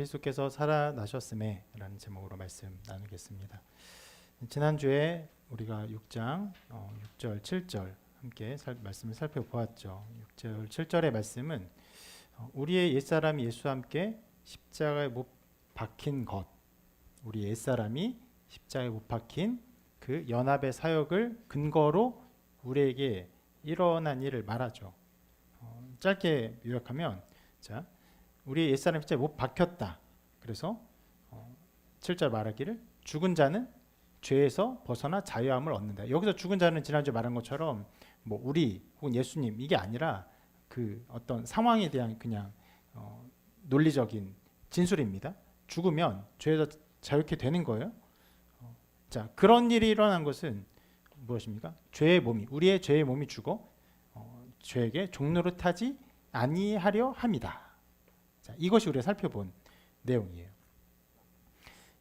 그리스도께서 살아나셨음에 라는 제목으로 말씀 나누겠습니다. 지난주에 우리가 6장 6절 7절 함께 말씀을 살펴보았죠. 6절 7절의 말씀은 우리의 옛사람이 예수와 함께 십자가에 못 박힌 것, 우리 옛사람이 십자가에 못 박힌 그 연합의 사역을 근거로 우리에게 일어난 일을 말하죠. 짧게 요약하면, 자, 우리 옛사람이 십자가에 못 박혔다. 그래서 7절 말하기를 죽은 자는 죄에서 벗어나 자유함을 얻는다. 여기서 죽은 자는 지난주에 말한 것처럼 뭐 우리 혹은 예수님 이게 아니라 그 어떤 상황에 대한 그냥 논리적인 진술입니다. 죽으면 죄에서 자유케 되는 거예요. 자, 그런 일이 일어난 것은 무엇입니까? 죄의 몸이, 우리의 죄의 몸이 죽어 죄에게 종노릇하지 아니하려 함이다. 자, 이것이 우리가 살펴본 내용이에요.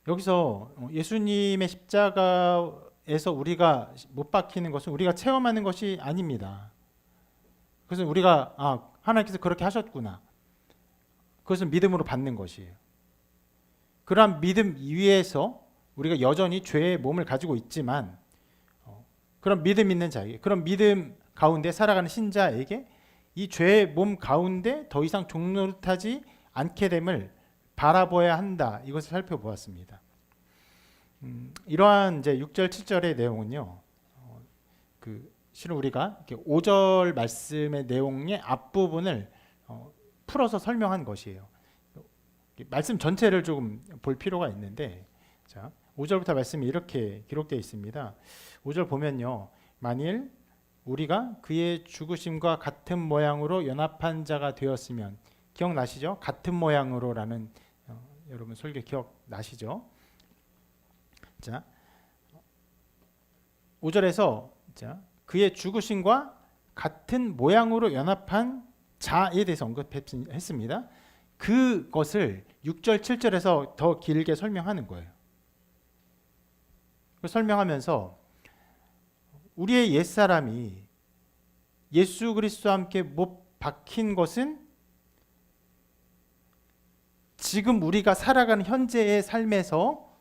여기서 예수님의 십자가에서 우리가 못 박히는 것은 우리가 체험하는 것이 아닙니다. 그것은 우리가 하나님께서 그렇게 하셨구나, 그것은 믿음으로 받는 것이에요. 그러한 믿음 위에서 우리가 여전히 죄의 몸을 가지고 있지만 그런 믿음 있는 자에게, 그런 믿음 가운데 살아가는 신자에게 이 죄의 몸 가운데 더 이상 종노릇하지 않게 됨을 바라보아야 한다. 이것을 살펴보았습니다. 이러한 이제 6절 7절의 내용은요, 실은 우리가 이렇게 5절 말씀의 내용의 앞부분을 풀어서 설명한 것이에요. 말씀 전체를 조금 볼 필요가 있는데, 자, 5절부터 말씀이 이렇게 기록되어 있습니다. 5절 보면요, 만일 우리가 그의 죽으심과 같은 모양으로 연합한 자가 되었으면, 기억나시죠? 같은 모양으로라는 여러분 설교 기억나시죠? 자, 5절에서 자, 그의 죽으심과 같은 모양으로 연합한 자에 대해서 언급했습니다. 그것을 6절 7절에서 더 길게 설명하는 거예요. 설명하면서 우리의 옛사람이 예수 그리스도와 함께 못 박힌 것은 지금 우리가 살아가는 현재의 삶에서,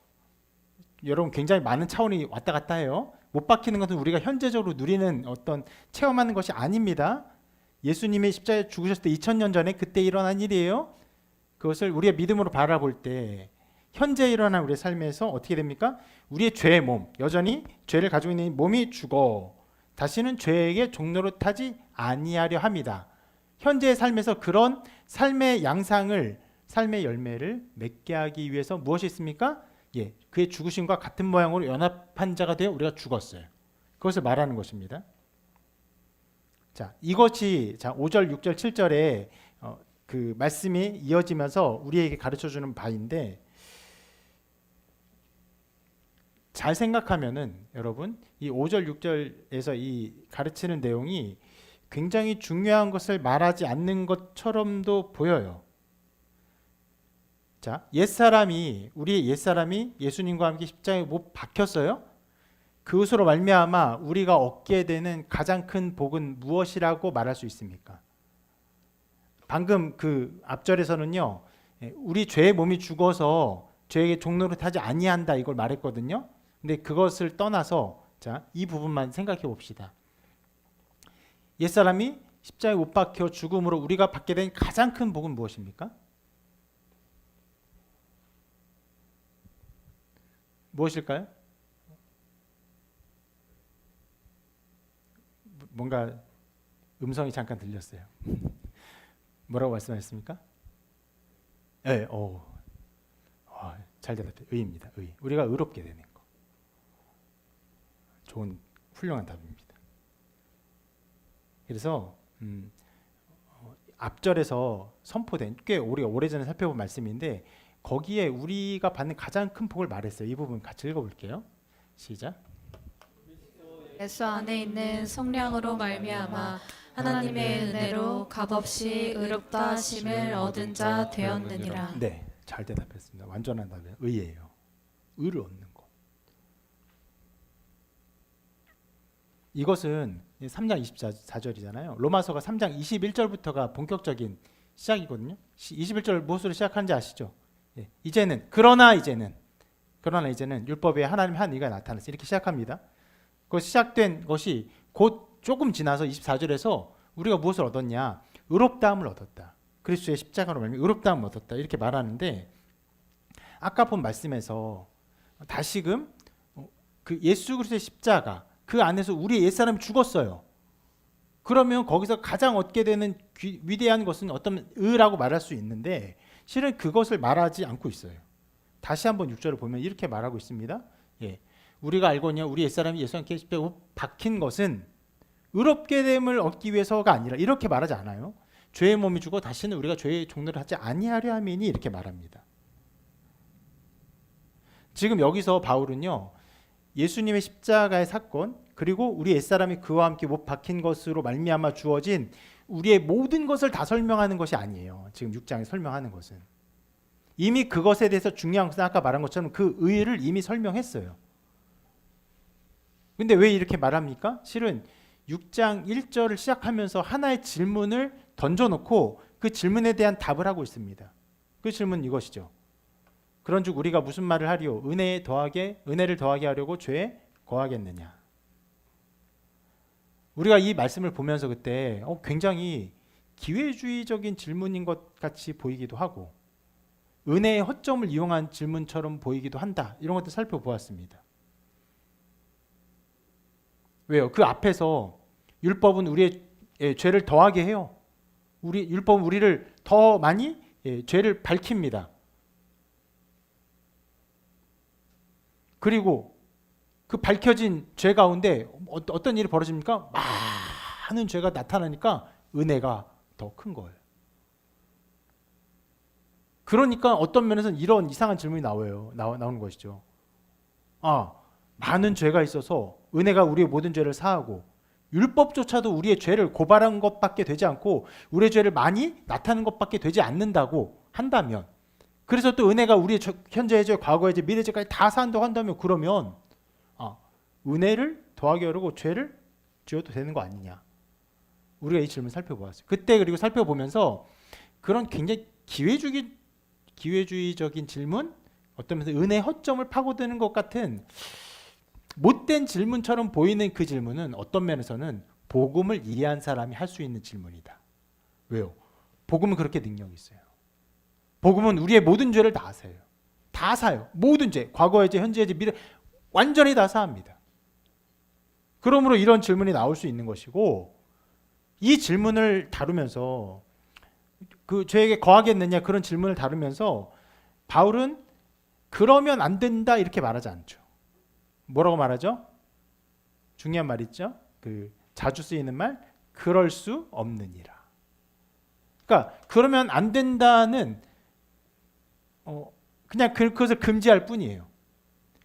여러분 굉장히 많은 차원이 왔다 갔다 해요. 못 박히는 것은 우리가 현재적으로 누리는 어떤 체험하는 것이 아닙니다. 예수님이 십자가에 죽으셨을 때 2000년 전에 그때 일어난 일이에요. 그것을 우리가 믿음으로 바라볼 때 현재 일어난 우리의 삶에서 어떻게 됩니까? 우리의 죄의 몸, 여전히 죄를 가지고 있는 몸이 죽어 다시는 죄에게 종노릇하지 아니하려 합니다. 현재의 삶에서 그런 삶의 양상을, 삶의 열매를 맺게 하기 위해서 무엇이 있습니까? 예, 그의 죽으심과 같은 모양으로 연합한 자가 되어 우리가 죽었어요. 그것을 말하는 것입니다. 자, 이것이 5절, 6절, 7절에 그 말씀이 이어지면서 우리에게 가르쳐주는 바인데, 잘 생각하면은 여러분 이 5절, 6절에서 이 가르치는 내용이 굉장히 중요한 것을 말하지 않는 것처럼도 보여요. 자, 우리의 옛사람이 예수님과 함께 십자가에 못 박혔어요. 그것으로 말미암아 우리가 얻게 되는 가장 큰 복은 무엇이라고 말할 수 있습니까? 방금 그 앞절에서는요, 우리 죄의 몸이 죽어서 죄에게 종노릇하지 아니한다 이걸 말했거든요. 근데 그것을 떠나서 자, 이 부분만 생각해 봅시다. 옛사람이 십자가에 못 박혀 죽음으로 우리가 받게 된 가장 큰 복은 무엇입니까? 무엇일까요? 뭔가 음성이 잠깐 들렸어요. 뭐라고 말씀하셨습니까? 네, 잘 대답해요. 의입니다. 의. 우리가 의롭게 되는 거. 좋은 훌륭한 답입니다. 그래서 앞절에서 선포된, 꽤 우리가 오래전에 살펴본 말씀인데 거기에 우리가 받는 가장 큰 복을 말했어요. 이 부분 같이 읽어볼게요. 시작. 예수 안에 있는 성령으로 말미암아 하나님의 은혜로 값없이 의롭다 하심을 얻은 자 되었느니라. 네, 잘 대답했습니다. 완전한 답은 의예요. 의를 얻는 것. 이것은 3장 24절이잖아요. 로마서가 3장 21절부터가 본격적인 시작이거든요. 21절 무엇으로 시작하는지 아시죠? 이제는 그러나 이제는 율법에 하나님의 한 의가 나타났어. 이렇게 시작합니다. 그 시작된 것이 곧 조금 지나서 24절에서 우리가 무엇을 얻었냐? 의롭다함을 얻었다. 그리스도의 십자가로 말미암아 의롭다함을 얻었다. 이렇게 말하는데 아까 본 말씀에서 다시금 그 예수 그리스도의 십자가 그 안에서 우리의 옛사람이 죽었어요. 그러면 거기서 가장 얻게 되는 위대한 것은 어떤 의라고 말할 수 있는데 실은 그것을 말하지 않고 있어요. 다시 한번 6절을 보면 이렇게 말하고 있습니다. 우리가 알거니와 우리 옛사람이 예수 함께 십자가에 박힌 것은 의롭게 됨을 얻기 위해서가 아니라 이렇게 말하지 않아요. 죄의 몸이 죽어 다시는 우리가 죄의 종로를 하지 아니하려 함이니 이렇게 말합니다. 지금 여기서 바울은요. 예수님의 십자가의 사건 그리고 우리 옛사람이 그와 함께 못 박힌 것으로 말미암아 주어진 우리의 모든 것을 다 설명하는 것이 아니에요. 지금 6장에 설명하는 것은 이미 그것에 대해서 중요한 것은 아까 말한 것처럼 그 의의를 이미 설명했어요. 근데 왜 이렇게 말합니까? 실은 6장 1절을 시작하면서 하나의 질문을 던져놓고 그 질문에 대한 답을 하고 있습니다. 그 질문은 이것이죠. 그런즉 우리가 무슨 말을 하리요? 은혜를 더하게 하려고 죄에 거하겠느냐? 우리가 이 말씀을 보면서 그때 굉장히 기회주의적인 질문인 것 같이 보이기도 하고 은혜의 허점을 이용한 질문처럼 보이기도 한다. 이런 것들 살펴보았습니다. 왜요? 그 앞에서 율법은 우리의 죄를 더하게 해요. 율법은 우리를 더 많이 죄를 밝힙니다. 그리고 그 밝혀진 죄 가운데 어떤 일이 벌어집니까? 많은 죄가 나타나니까 은혜가 더 큰 거예요. 그러니까 어떤 면에서는 이런 이상한 질문이 나오는 것이죠. 많은 죄가 있어서 은혜가 우리의 모든 죄를 사하고 율법조차도 우리의 죄를 고발한 것밖에 되지 않고 우리의 죄를 많이 나타내는 것밖에 되지 않는다고 한다면 그래서 또 은혜가 우리의 현재의 죄, 과거의 죄, 미래의 죄까지 다 사한다고 한다면 그러면 은혜를 더하게 하려고 죄를 지어도 되는 거 아니냐. 우리가 이 질문을 살펴보았어요. 그때 그리고 살펴보면서 그런 굉장히 기회주의적인 질문, 어떤 면에서 은혜의 허점을 파고드는 것 같은 못된 질문처럼 보이는 그 질문은 어떤 면에서는 복음을 이해한 사람이 할 수 있는 질문이다. 왜요? 복음은 그렇게 능력이 있어요. 복음은 우리의 모든 죄를 다 사요. 다 사요. 모든 죄, 과거의 죄, 현재의 죄, 미래 완전히 다 사합니다. 그러므로 이런 질문이 나올 수 있는 것이고 이 질문을 다루면서 그 죄에게 거하겠느냐 그런 질문을 다루면서 바울은 그러면 안 된다 이렇게 말하지 않죠. 뭐라고 말하죠? 중요한 말 있죠? 그 자주 쓰이는 말 그럴 수 없느니라. 그러니까 그러면 안 된다는 그냥 그것을 금지할 뿐이에요.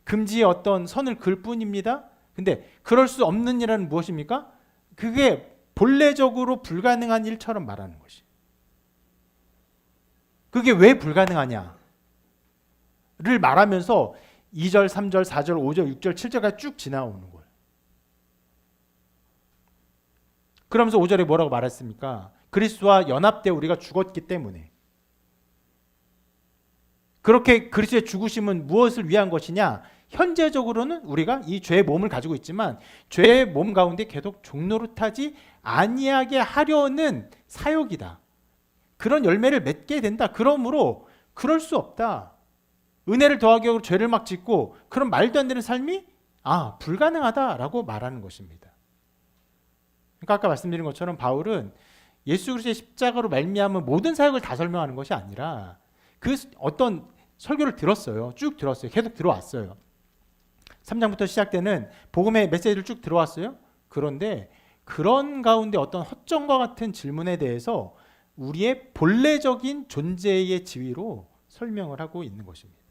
금지의 어떤 선을 그을 뿐입니다. 근데 그럴 수 없느니라는 무엇입니까? 그게 본래적으로 불가능한 일처럼 말하는 것이. 그게 왜 불가능하냐를 말하면서 2절, 3절, 4절, 5절, 6절, 7절까지 쭉 지나오는 거예요. 그러면서 5절에 뭐라고 말했습니까? 그리스도와 연합되어 우리가 죽었기 때문에. 그렇게 그리스도의 죽으심은 무엇을 위한 것이냐? 현재적으로는 우리가 이 죄의 몸을 가지고 있지만 죄의 몸 가운데 계속 종노릇하지 아니하게 하려는 사역이다. 그런 열매를 맺게 된다. 그러므로 그럴 수 없다. 은혜를 더하기 위해 죄를 막 짓고 그런 말도 안 되는 삶이 불가능하다라고 말하는 것입니다. 그러니까 아까 말씀드린 것처럼 바울은 예수 그리스도의 십자가로 말미암은 모든 사역을 다 설명하는 것이 아니라 그 어떤 설교를 들었어요. 쭉 들었어요. 계속 들어왔어요. 3장부터 시작되는 복음의 메시지를 쭉 들어왔어요. 그런데 그런 가운데 어떤 허점과 같은 질문에 대해서 우리의 본래적인 존재의 지위로 설명을 하고 있는 것입니다.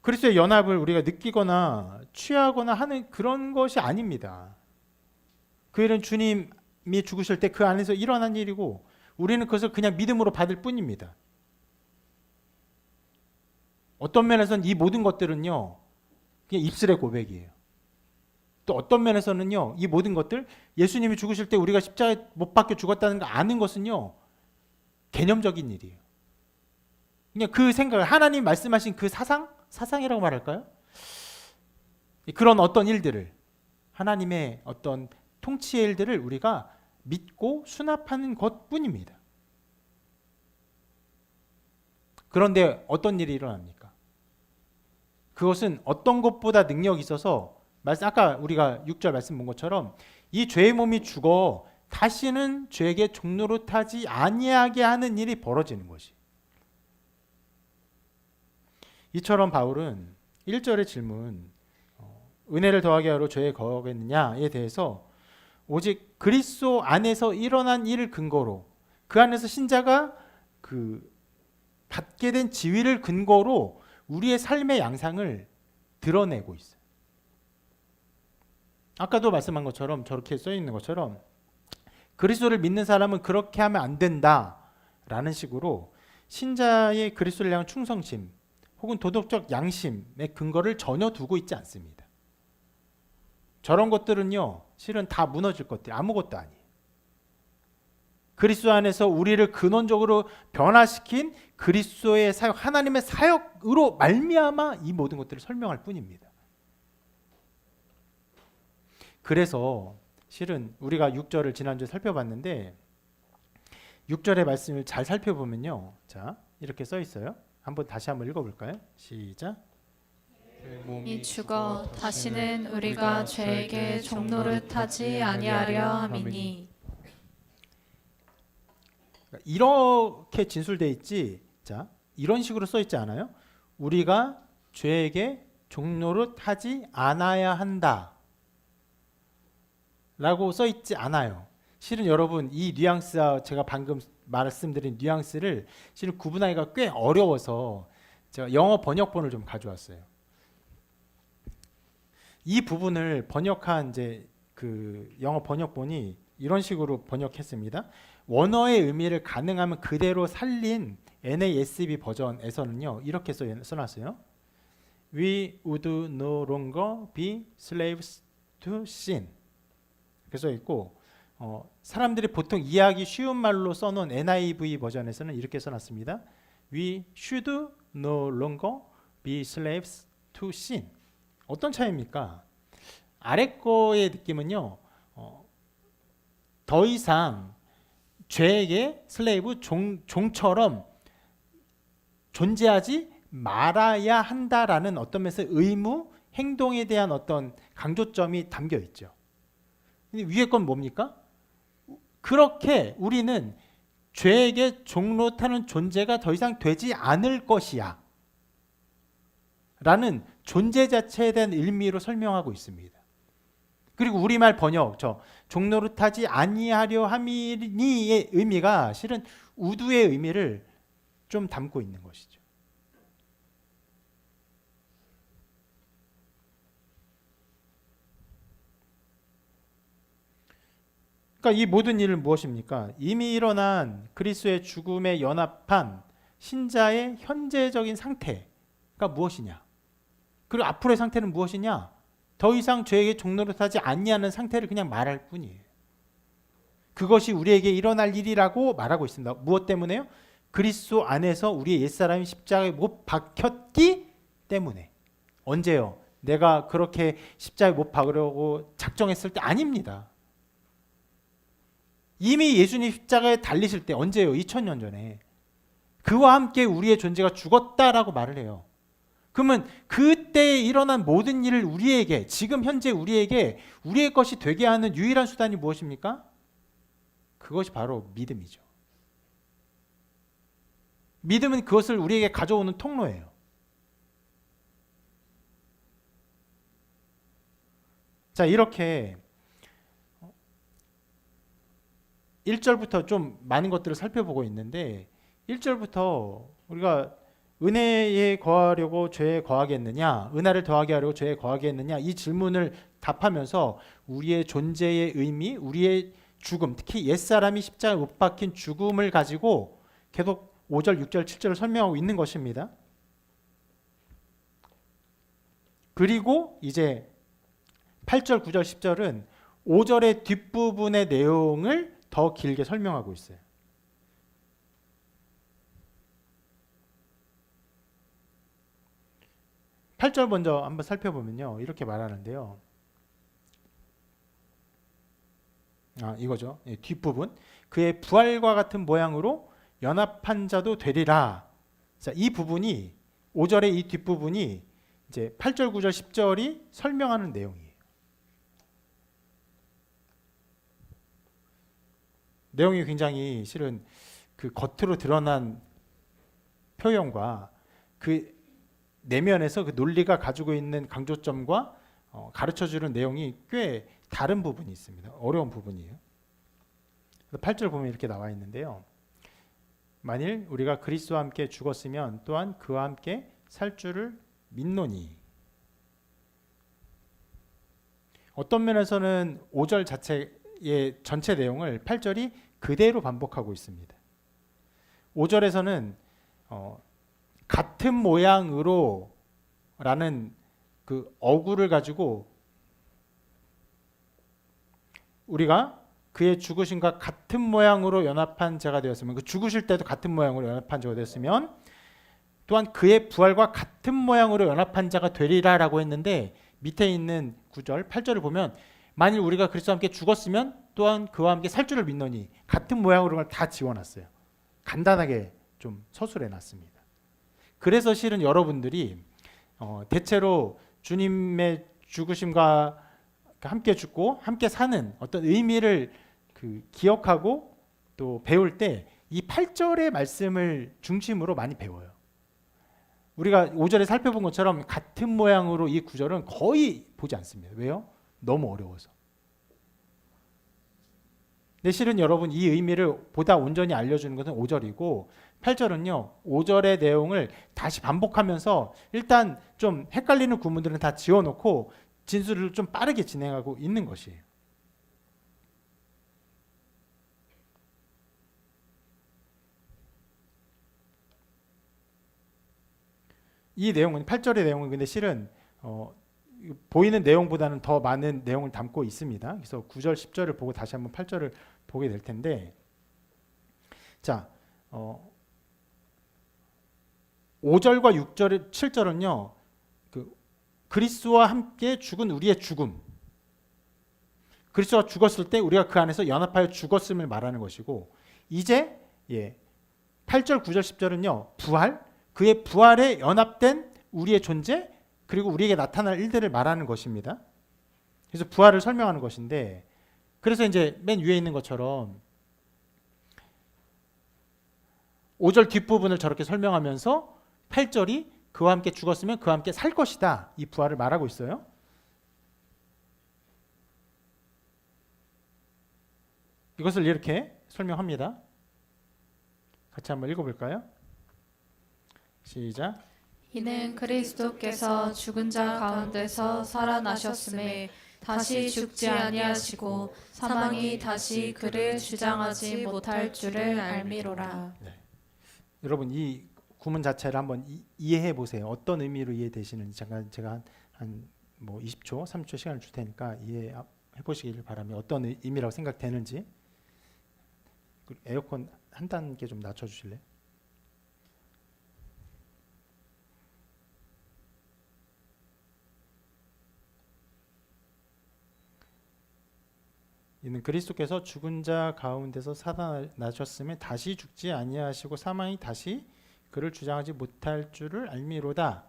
그리스도의 연합을 우리가 느끼거나 취하거나 하는 그런 것이 아닙니다. 그 일은 주님이 죽으실 때 그 안에서 일어난 일이고 우리는 그것을 그냥 믿음으로 받을 뿐입니다. 어떤 면에서는 이 모든 것들은요 그냥 입술의 고백이에요. 또 어떤 면에서는요 이 모든 것들 예수님이 죽으실 때 우리가 십자가에 못 박혀 죽었다는 거 아는 것은요 개념적인 일이에요. 그냥 그 생각을 하나님 말씀하신 그 사상이라고 말할까요? 그런 어떤 일들을 하나님의 어떤 통치의 일들을 우리가 믿고 수납하는 것뿐입니다. 그런데 어떤 일이 일어납니까? 그것은 어떤 것보다 능력이 있어서 아까 우리가 6절 말씀 본 것처럼 이 죄의 몸이 죽어 다시는 죄에게 종노릇하지 아니하게 하는 일이 벌어지는 것이. 이처럼 바울은 1절의 질문 은혜를 더하게 하러 죄에 거하겠느냐에 대해서 오직 그리스도 안에서 일어난 일을 근거로 그 안에서 신자가 받게 된 지위를 근거로 우리의 삶의 양상을 드러내고 있어요. 아까도 말씀한 것처럼 저렇게 써 있는 것처럼 그리스도를 믿는 사람은 그렇게 하면 안 된다라는 식으로 신자의 그리스도를 향한 충성심 혹은 도덕적 양심의 근거를 전혀 두고 있지 않습니다. 저런 것들은요, 실은 다 무너질 것들, 아무것도 아니에요. 그리스도 안에서 우리를 근원적으로 변화시킨 그리스도의 사역, 하나님의 사역으로 말미암아 이 모든 것들을 설명할 뿐입니다. 그래서 실은 우리가 6절을 지난주에 살펴봤는데 6절의 말씀을 잘 살펴보면요, 자 이렇게 써 있어요. 다시 한번 읽어볼까요? 시작. 이 죽어 다시는 우리가 죄에게 종노릇하지 아니하려 함이니. 이렇게 진술되어 있지. 자, 이런 식으로 써 있지 않아요? 우리가 죄에게 종노릇하지 않아야 한다 라고 써 있지 않아요. 실은 여러분 이 뉘앙스와 제가 방금 말씀드린 뉘앙스를 실은 구분하기가 꽤 어려워서 제가 영어 번역본을 좀 가져왔어요. 이 부분을 번역한 이제 그 영어 번역본이 이런 식으로 번역했습니다. 원어의 의미를 가능하면 그대로 살린 NASB 버전에서는요 이렇게 써놨어요. We would no longer be slaves to sin. 이렇게 써 있고 사람들이 보통 이해하기 쉬운 말로 써놓은 NIV 버전에서는 이렇게 써놨습니다. We should no longer be slaves to sin. 어떤 차이입니까? 아래 거의 느낌은요, 더 이상 죄에게 슬레이브 종처럼 존재하지 말아야 한다라는 어떤 면에서 의무, 행동에 대한 어떤 강조점이 담겨 있죠. 근데 위에 건 뭡니까? 그렇게 우리는 죄에게 종노릇하는 존재가 더 이상 되지 않을 것이야 라는 존재 자체에 대한 의미로 설명하고 있습니다. 그리고 우리말 번역 종노릇하지 아니하려 함이니의 의미가 실은 우두의 의미를 좀 담고 있는 것이죠. 그러니까 이 모든 일은 무엇입니까? 이미 일어난 그리스도의 죽음에 연합한 신자의 현재적인 상태가 무엇이냐? 그리고 앞으로의 상태는 무엇이냐? 더 이상 죄에게 종노릇하지 아니하는 상태를 그냥 말할 뿐이에요. 그것이 우리에게 일어날 일이라고 말하고 있습니다. 무엇 때문에요? 그리스도 안에서 우리의 옛사람이 십자가에 못 박혔기 때문에. 언제요? 내가 그렇게 십자가에 못 박으려고 작정했을 때 아닙니다. 이미 예수님 십자가에 달리실 때 언제요? 2000년 전에. 그와 함께 우리의 존재가 죽었다라고 말을 해요. 그러면 그때 일어난 모든 일을 우리에게, 지금 현재 우리에게 우리의 것이 되게 하는 유일한 수단이 무엇입니까? 그것이 바로 믿음이죠. 믿음은 그것을 우리에게 가져오는 통로예요. 자, 이렇게 1절부터 좀 많은 것들을 살펴보고 있는데 1절부터 우리가 은혜에 거하려고 죄에 거하겠느냐, 은혜를 더하게 하려고 죄에 거하겠느냐, 이 질문을 답하면서 우리의 존재의 의미, 우리의 죽음, 특히 옛사람이 십자가에 못 박힌 죽음을 가지고 계속 5절, 6절, 7절을 설명하고 있는 것입니다. 그리고 이제 8절, 9절, 10절은 5절의 뒷부분의 내용을 더 길게 설명하고 있어요. 8절 먼저 한번 살펴보면요. 이렇게 말하는데요. 이거죠. 예, 뒷부분. 그의 부활과 같은 모양으로 연합한 자도 되리라. 자, 이 부분이 5절의 이 뒷부분이 이제 8절, 9절, 10절이 설명하는 내용이에요. 내용이 굉장히 실은 그 겉으로 드러난 표현과 그 내면에서 그 논리가 가지고 있는 강조점과 가르쳐주는 내용이 꽤 다른 부분이 있습니다. 어려운 부분이에요. 8절 보면 이렇게 나와 있는데요. 만일 우리가 그리스도와 함께 죽었으면 또한 그와 함께 살 줄을 믿노니. 어떤 면에서는 5절 자체의 전체 내용을 8절이 그대로 반복하고 있습니다. 5절에서는 같은 모양으로 라는 그 어구를 가지고 우리가 그의 죽으심과 같은 모양으로 연합한 자가 되었으면, 그 죽으실 때도 같은 모양으로 연합한 자가 되었으면 또한 그의 부활과 같은 모양으로 연합한 자가 되리라 라고 했는데, 밑에 있는 9절 8절을 보면 만일 우리가 그리스도와 함께 죽었으면 또한 그와 함께 살 줄을 믿노니, 같은 모양으로 다 지워놨어요. 간단하게 좀 서술해놨습니다. 그래서 실은 여러분들이 대체로 주님의 죽으심과 함께 죽고 함께 사는 어떤 의미를 기억하고 또 배울 때 이 8절의 말씀을 중심으로 많이 배워요. 우리가 5절에 살펴본 것처럼 같은 모양으로 이 9절은 거의 보지 않습니다. 왜요? 너무 어려워서. 근데 실은 여러분 이 의미를 보다 온전히 알려주는 것은 5절이고 8절은요. 5절의 내용을 다시 반복하면서 일단 좀 헷갈리는 구문들은 다 지워놓고 진술을 좀 빠르게 진행하고 있는 것이에요. 이 내용은 8절의 내용은 근데 실은 보이는 내용보다는 더 많은 내용을 담고 있습니다. 그래서 9절, 10절을 보고 다시 한번 8절을 보게 될 텐데, 자, 5절과 6절, 7절은요, 그리스도와 함께 죽은 우리의 죽음, 그리스도가 죽었을 때 우리가 그 안에서 연합하여 죽었음을 말하는 것이고, 이제 8절, 9절, 10절은요, 부활, 그의 부활에 연합된 우리의 존재, 그리고 우리에게 나타날 일들을 말하는 것입니다. 그래서 부활을 설명하는 것인데, 그래서 이제 맨 위에 있는 것처럼 5절 뒷부분을 저렇게 설명하면서 8절이 그와 함께 죽었으면 그와 함께 살 것이다, 이 부활을 말하고 있어요. 이것을 이렇게 설명합니다. 같이 한번 읽어볼까요? 시작. 이는 그리스도께서 죽은 자 가운데서 살아나셨음에 다시 죽지 아니하시고 사망이 다시 그를 주장하지 못할 줄을 알미로라. 네. 여러분 이 구문 자체를 한번 이해해 보세요. 어떤 의미로 이해되시는지 잠깐 제가 한 20초, 30초 시간을 줄 테니까 이해해 보시길 바라며 어떤 의미라고 생각되는지. 에어컨 한 단계 좀 낮춰 주실래요? 이는 그리스도께서 죽은 자 가운데서 살아나셨음에 다시 죽지 아니하시고 사망이 다시 그를 주장하지 못할 줄을 알미로다.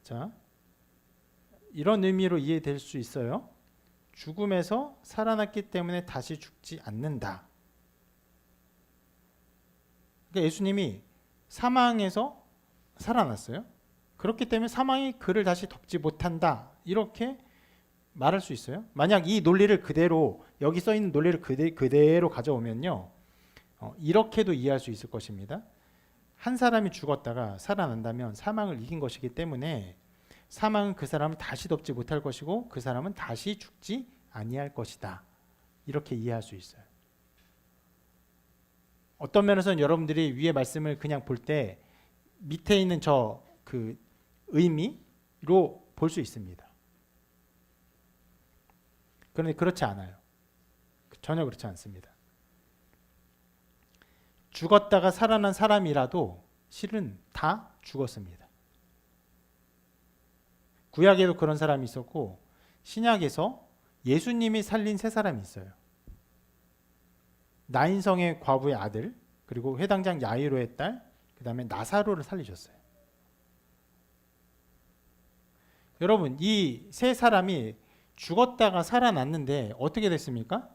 자, 이런 의미로 이해될 수 있어요. 죽음에서 살아났기 때문에 다시 죽지 않는다. 그러니까 예수님이 사망에서 살아났어요. 그렇기 때문에 사망이 그를 다시 덮지 못한다, 이렇게 말할 수 있어요. 만약 이 논리를 그대로, 여기 써 있는 논리를 그대로 가져오면요, 이렇게도 이해할 수 있을 것입니다. 한 사람이 죽었다가 살아난다면 사망을 이긴 것이기 때문에 사망은 그 사람을 다시 덮지 못할 것이고 그 사람은 다시 죽지 아니할 것이다, 이렇게 이해할 수 있어요. 어떤 면에서는 여러분들이 위의 말씀을 그냥 볼 때 밑에 있는 그 의미로 볼 수 있습니다. 그런데 그렇지 않아요. 전혀 그렇지 않습니다. 죽었다가 살아난 사람이라도 실은 다 죽었습니다. 구약에도 그런 사람이 있었고 신약에서 예수님이 살린 세 사람이 있어요. 나인성의 과부의 아들, 그리고 회당장 야이로의 딸, 그 다음에 나사로를 살리셨어요. 여러분, 이 세 사람이 죽었다가 살아났는데 어떻게 됐습니까?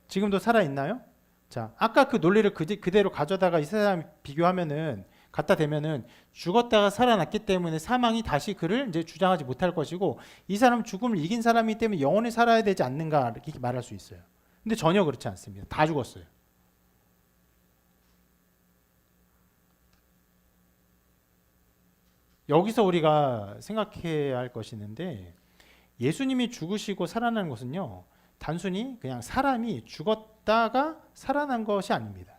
지금도 살아있나요? 자, 아까 그 논리를 그대로 가져다가 이 세 사람 비교하면은 갖다 대면은 죽었다가 살아났기 때문에 사망이 다시 그를 이제 주장하지 못할 것이고 이 사람은 죽음을 이긴 사람이기 때문에 영원히 살아야 되지 않는가 이렇게 말할 수 있어요. 근데 전혀 그렇지 않습니다. 다 죽었어요. 여기서 우리가 생각해야 할 것이 있는데 예수님이 죽으시고 살아난 것은요, 단순히 그냥 사람이 죽었다가 살아난 것이 아닙니다.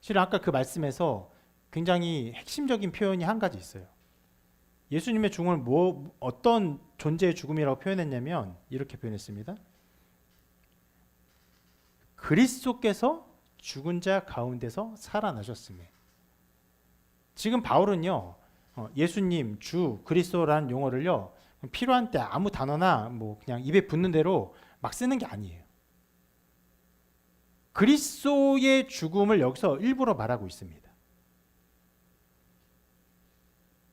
실은 아까 그 말씀에서 굉장히 핵심적인 표현이 한 가지 있어요. 예수님의 죽음을 어떤 존재의 죽음이라고 표현했냐면 이렇게 표현했습니다. 그리스도께서 죽은 자 가운데서 살아나셨음에. 지금 바울은요, 예수님, 주, 그리스도라는 용어를요, 필요한 때 아무 단어나 뭐 그냥 입에 붙는 대로 막 쓰는 게 아니에요. 그리스도의 죽음을 여기서 일부러 말하고 있습니다.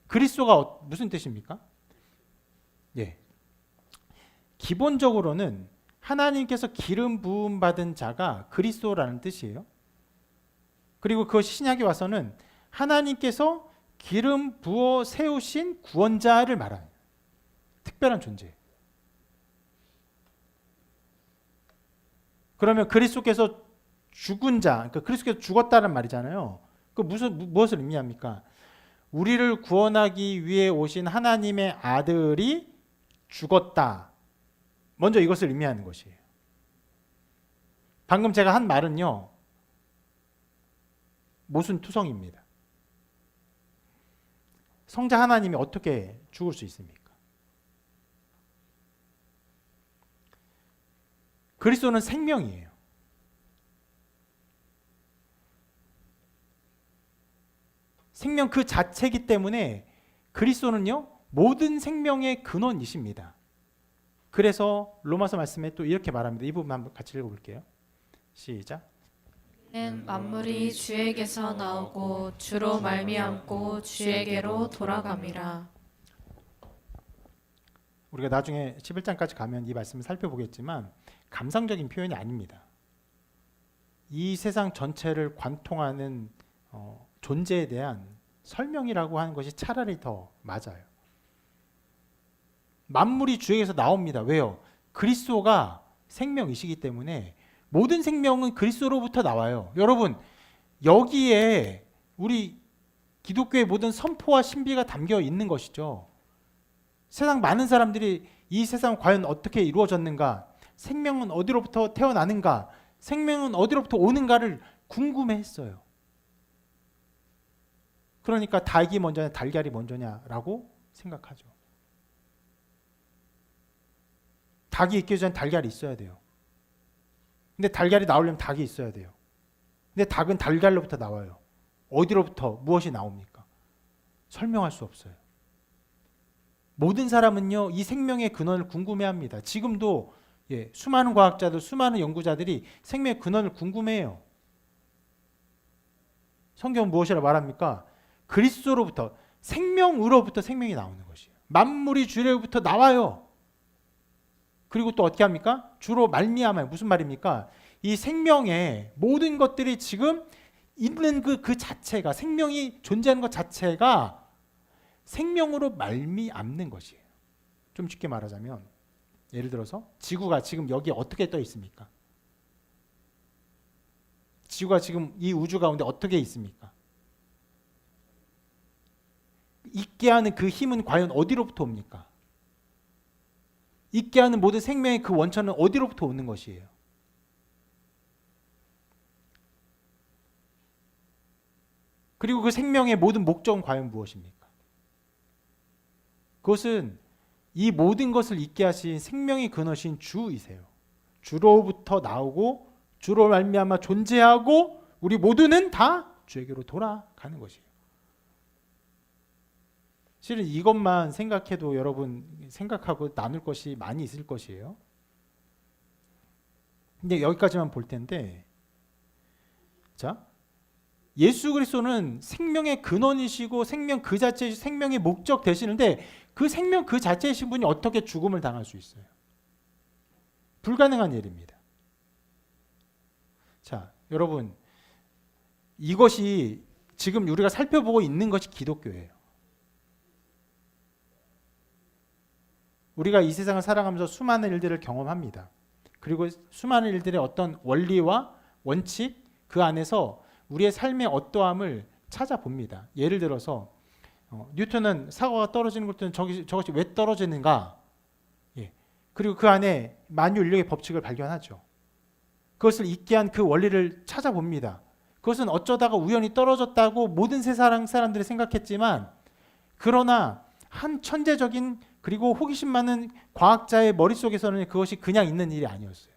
그리스도가 무슨 뜻입니까? 예. 기본적으로는 하나님께서 기름 부음 받은 자가 그리스도라는 뜻이에요. 그리고 그것이 신약에 와서는 하나님께서 기름 부어 세우신 구원자를 말하는 특별한 존재. 그러면 그리스도께서 죽은 자, 그러니까 그리스도께서 죽었다는 말이잖아요. 그 무엇을 의미합니까? 우리를 구원하기 위해 오신 하나님의 아들이 죽었다. 먼저 이것을 의미하는 것이에요. 방금 제가 한 말은요, 모순투성입니다. 성자 하나님이 어떻게 죽을 수 있습니까? 그리스도는 생명이에요. 생명 그 자체이기 때문에 그리스도는요, 모든 생명의 근원이십니다. 그래서 로마서 말씀에 또 이렇게 말합니다. 이 부분 한번 같이 읽어볼게요. 시작. 는 만물이 주에게서 나오고 주로 말미암고 주에게로 돌아감이라. 우리가 나중에 11장까지 가면 이 말씀을 살펴보겠지만 감상적인 표현이 아닙니다. 이 세상 전체를 관통하는 존재에 대한 설명이라고 하는 것이 차라리 더 맞아요. 만물이 주에게서 나옵니다. 왜요? 그리스도가 생명이시기 때문에 모든 생명은 그리스도로부터 나와요. 여러분, 여기에 우리 기독교의 모든 선포와 신비가 담겨 있는 것이죠. 세상 많은 사람들이 이 세상 과연 어떻게 이루어졌는가, 생명은 어디로부터 태어나는가, 생명은 어디로부터 오는가를 궁금해했어요. 그러니까 닭이 먼저냐 달걀이 먼저냐라고 생각하죠. 닭이 있기 전에 달걀이 있어야 돼요. 근데 달걀이 나오려면 닭이 있어야 돼요. 근데 닭은 달걀로부터 나와요. 어디로부터 무엇이 나옵니까? 설명할 수 없어요. 모든 사람은요, 이 생명의 근원을 궁금해합니다. 지금도 수많은 과학자들, 수많은 연구자들이 생명의 근원을 궁금해해요. 성경은 무엇이라 말합니까? 그리스도로부터, 생명으로부터 생명이 나오는 것이에요. 만물이 주로부터 나와요. 그리고 또 어떻게 합니까? 주로 말미암아요. 무슨 말입니까? 이 생명의 모든 것들이 지금 있는 그 자체가, 생명이 존재하는 것 자체가 생명으로 말미암는 것이에요. 좀 쉽게 말하자면, 예를 들어서 지구가 지금 여기에 어떻게 떠 있습니까? 지구가 지금 이 우주 가운데 어떻게 있습니까? 있게 하는 그 힘은 과연 어디로부터 옵니까? 있게 하는 모든 생명의 그 원천은 어디로부터 오는 것이에요? 그리고 그 생명의 모든 목적은 과연 무엇입니까? 그것은 이 모든 것을 있게 하신 생명의 근원이신 주이세요. 주로부터 나오고 주로 말미암아 존재하고 우리 모두는 다 주에게로 돌아가는 것이에요. 실은 이것만 생각해도 여러분 생각하고 나눌 것이 많이 있을 것이에요. 근데 여기까지만 볼 텐데, 자, 예수 그리스도는 생명의 근원이시고 생명 그 자체 생명의 목적 되시는데 그 생명 그 자체이신 분이 어떻게 죽음을 당할 수 있어요? 불가능한 일입니다. 자, 여러분, 이것이 지금 우리가 살펴보고 있는 것이 기독교예요. 우리가 이 세상을 살아가면서 수많은 일들을 경험합니다. 그리고 수많은 일들의 어떤 원리와 원칙, 그 안에서 우리의 삶의 어떠함을 찾아봅니다. 예를 들어서 뉴턴은 사과가 떨어지는 걸 때는 저것이 왜 떨어지는가? 예. 그리고 그 안에 만유인력의 법칙을 발견하죠. 그것을 있게 한 그 원리를 찾아봅니다. 그것은 어쩌다가 우연히 떨어졌다고 모든 세상 사람들이 생각했지만, 그러나 한 천재적인 그리고 호기심 많은 과학자의 머릿속에서는 그것이 그냥 있는 일이 아니었어요.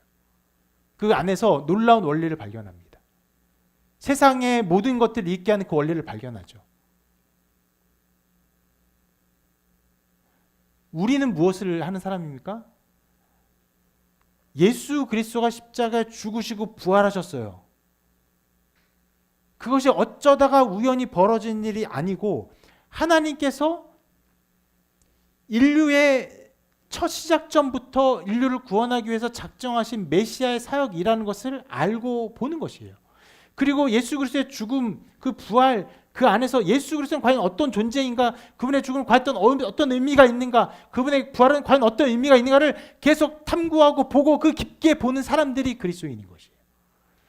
그 안에서 놀라운 원리를 발견합니다. 세상의 모든 것들을 있게 하는 그 원리를 발견하죠. 우리는 무엇을 하는 사람입니까? 예수 그리스도가 십자가에 죽으시고 부활하셨어요. 그것이 어쩌다가 우연히 벌어진 일이 아니고 하나님께서 인류의 첫 시작점부터 인류를 구원하기 위해서 작정하신 메시아의 사역이라는 것을 알고 보는 것이에요. 그리고 예수 그리스도의 죽음, 그 부활, 그 안에서 예수 그리스도는 과연 어떤 존재인가, 그분의 죽음은 과연 어떤 의미가 있는가, 그분의 부활은 과연 어떤 의미가 있는가를 계속 탐구하고 보고 그 깊게 보는 사람들이 그리스도인인 것이에요.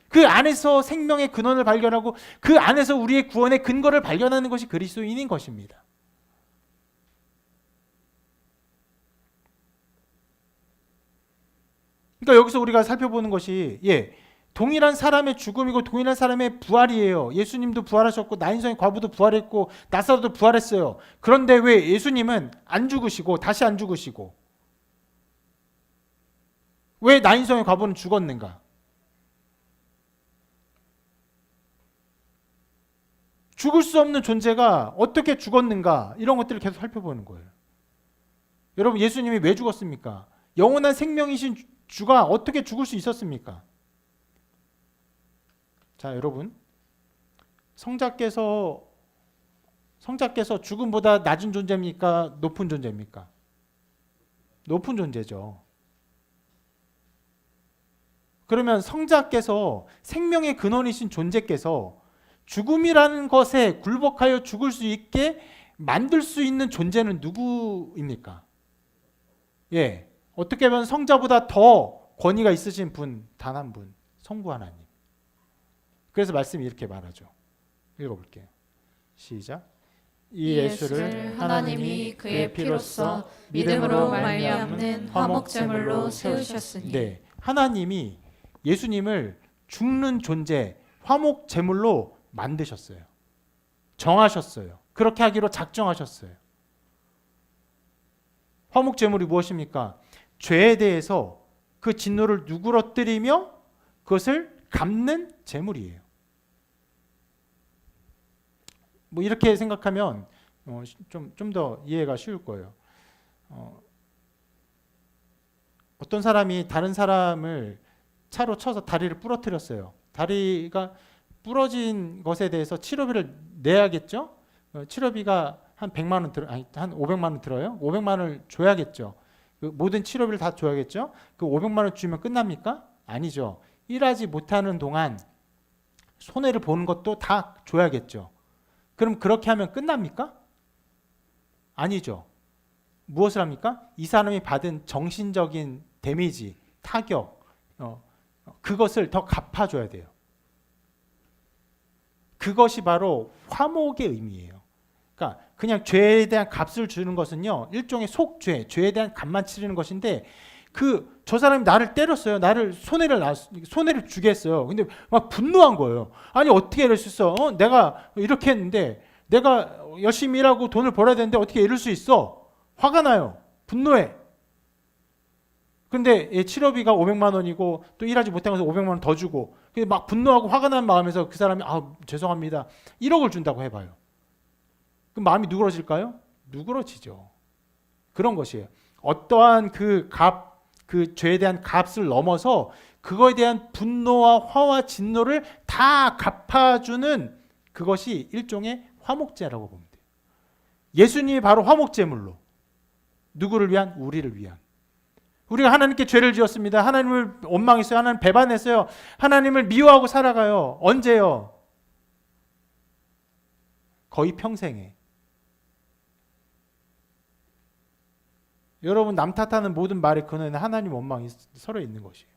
그 안에서 생명의 근원을 발견하고 그 안에서 우리의 구원의 근거를 발견하는 것이 그리스도인인 것입니다. 그러니까 여기서 우리가 살펴보는 것이 동일한 사람의 죽음이고 동일한 사람의 부활이에요. 예수님도 부활하셨고 나인성의 과부도 부활했고 나사로도 부활했어요. 그런데 왜 예수님은 안 죽으시고 다시 안 죽으시고 왜 나인성의 과부는 죽었는가? 죽을 수 없는 존재가 어떻게 죽었는가? 이런 것들을 계속 살펴보는 거예요. 여러분, 예수님이 왜 죽었습니까? 영원한 생명이신 주가 어떻게 죽을 수 있었습니까? 자, 여러분, 성자께서 죽음보다 낮은 존재입니까? 높은 존재입니까? 높은 존재죠. 그러면 성자께서 생명의 근원이신 존재께서 죽음이라는 것에 굴복하여 죽을 수 있게 만들 수 있는 존재는 누구입니까? 어떻게 보면 성자보다 더 권위가 있으신 분, 단 한 분, 성부 하나님. 그래서 말씀이 이렇게 말하죠. 읽어볼게요. 시작. 이 예수를 하나님이 그의 피로써 믿음으로 말미암는 화목제물로 세우셨으니. 네, 하나님이 예수님을 죽는 존재, 화목제물로 만드셨어요. 정하셨어요. 그렇게 하기로 작정하셨어요. 화목제물이 무엇입니까? 죄에 대해서 그 진노를 누그러뜨리며 그것을 갚는 제물이에요. 뭐 이렇게 생각하면 좀 더 이해가 쉬울 거예요. 어떤 사람이 다른 사람을 차로 쳐서 다리를 부러뜨렸어요. 다리가 부러진 것에 대해서 치료비를 내야겠죠? 치료비가 한 100만 원 한 500만 원 들어요. 500만 원을 줘야겠죠. 그 모든 치료비를 다 줘야겠죠. 그 500만 원 주면 끝납니까? 아니죠. 일하지 못하는 동안 손해를 보는 것도 다 줘야겠죠. 그럼 그렇게 하면 끝납니까? 아니죠. 무엇을 합니까? 이 사람이 받은 정신적인 데미지, 타격, 그것을 더 갚아줘야 돼요. 그것이 바로 화목의 의미예요. 그러니까 그냥 죄에 대한 값을 주는 것은요, 일종의 속죄, 죄에 대한 값만 치르는 것인데, 저 사람이 나를 때렸어요. 나를 손해를 주게 했어요. 근데 막 분노한 거예요. 아니 어떻게 이럴 수 있어? 내가 이렇게 했는데, 내가 열심히 일하고 돈을 벌어야 되는데 어떻게 이럴 수 있어? 화가 나요. 분노해. 근데 치료비가 500만 원이고 또 일하지 못한 것에 500만 원 더 주고, 막 분노하고 화가 난 마음에서 그 사람이 죄송합니다 1억을 준다고 해봐요. 그럼 마음이 누그러질까요? 누그러지죠. 그런 것이에요. 어떠한 그 죄에 대한 값을 넘어서 그거에 대한 분노와 화와 진노를 다 갚아주는 그것이 일종의 화목제라고 보면 돼요. 예수님이 바로 화목제물로 누구를 위한? 우리를 위한. 우리가 하나님께 죄를 지었습니다. 하나님을 원망했어요. 하나님 배반했어요. 하나님을 미워하고 살아가요. 언제요? 거의 평생에. 여러분 남 탓하는 모든 말의 근원에는 하나님 원망이 서로 있는 것이에요.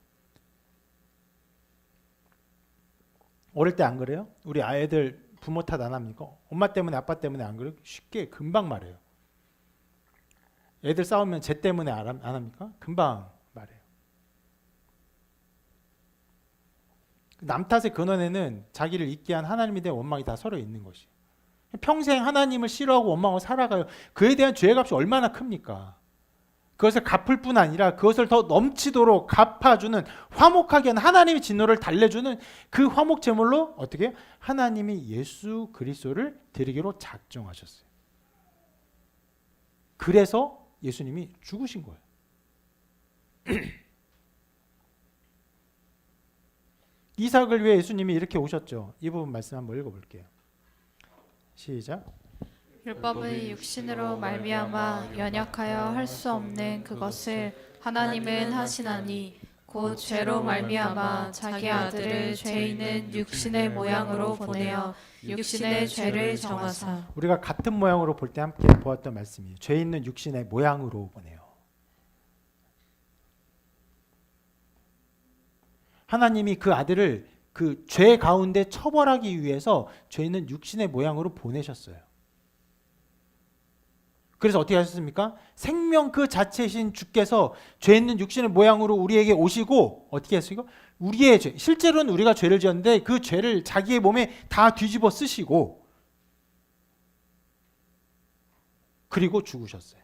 어릴 때 안 그래요? 우리 아이들 부모 탓 안 합니까? 엄마 때문에 아빠 때문에 안 그래요? 쉽게 금방 말해요. 애들 싸우면 쟤 때문에 안 합니까? 금방 말해요. 남 탓의 근원에는 자기를 잊게 한 하나님에 대한 원망이 다 서로 있는 것이에요. 평생 하나님을 싫어하고 원망하고 살아가요. 그에 대한 죄값이 얼마나 큽니까? 그것을 갚을 뿐 아니라 그것을 더 넘치도록 갚아주는, 화목하게 하는, 하나님의 진노를 달래주는 그 화목 제물로 어떻게 하나님이 예수 그리스도를 드리기로 작정하셨어요. 그래서 예수님이 죽으신 거예요. 이삭을 위해 예수님이 이렇게 오셨죠. 이 부분 말씀 한번 읽어볼게요. 시작. 율법의 육신으로 말미암아 연약하여 할 수 없는 그것을 하나님은 하시나니 곧 죄로 말미암아 자기 아들을 죄 있는 육신의 모양으로 보내어 육신의 죄를 정하사. 우리가 같은 모양으로 볼 때 함께 보았던 말씀이에요. 죄 있는 육신의 모양으로 보내요. 하나님이 그 아들을 그 죄 가운데 처벌하기 위해서 죄 있는 육신의 모양으로 보내셨어요. 그래서 어떻게 하셨습니까? 생명 그 자체이신 주께서 죄 있는 육신의 모양으로 우리에게 오시고 어떻게 했어요? 우리의 죄, 실제로는 우리가 죄를 지었는데 그 죄를 자기의 몸에 다 뒤집어 쓰시고 그리고 죽으셨어요.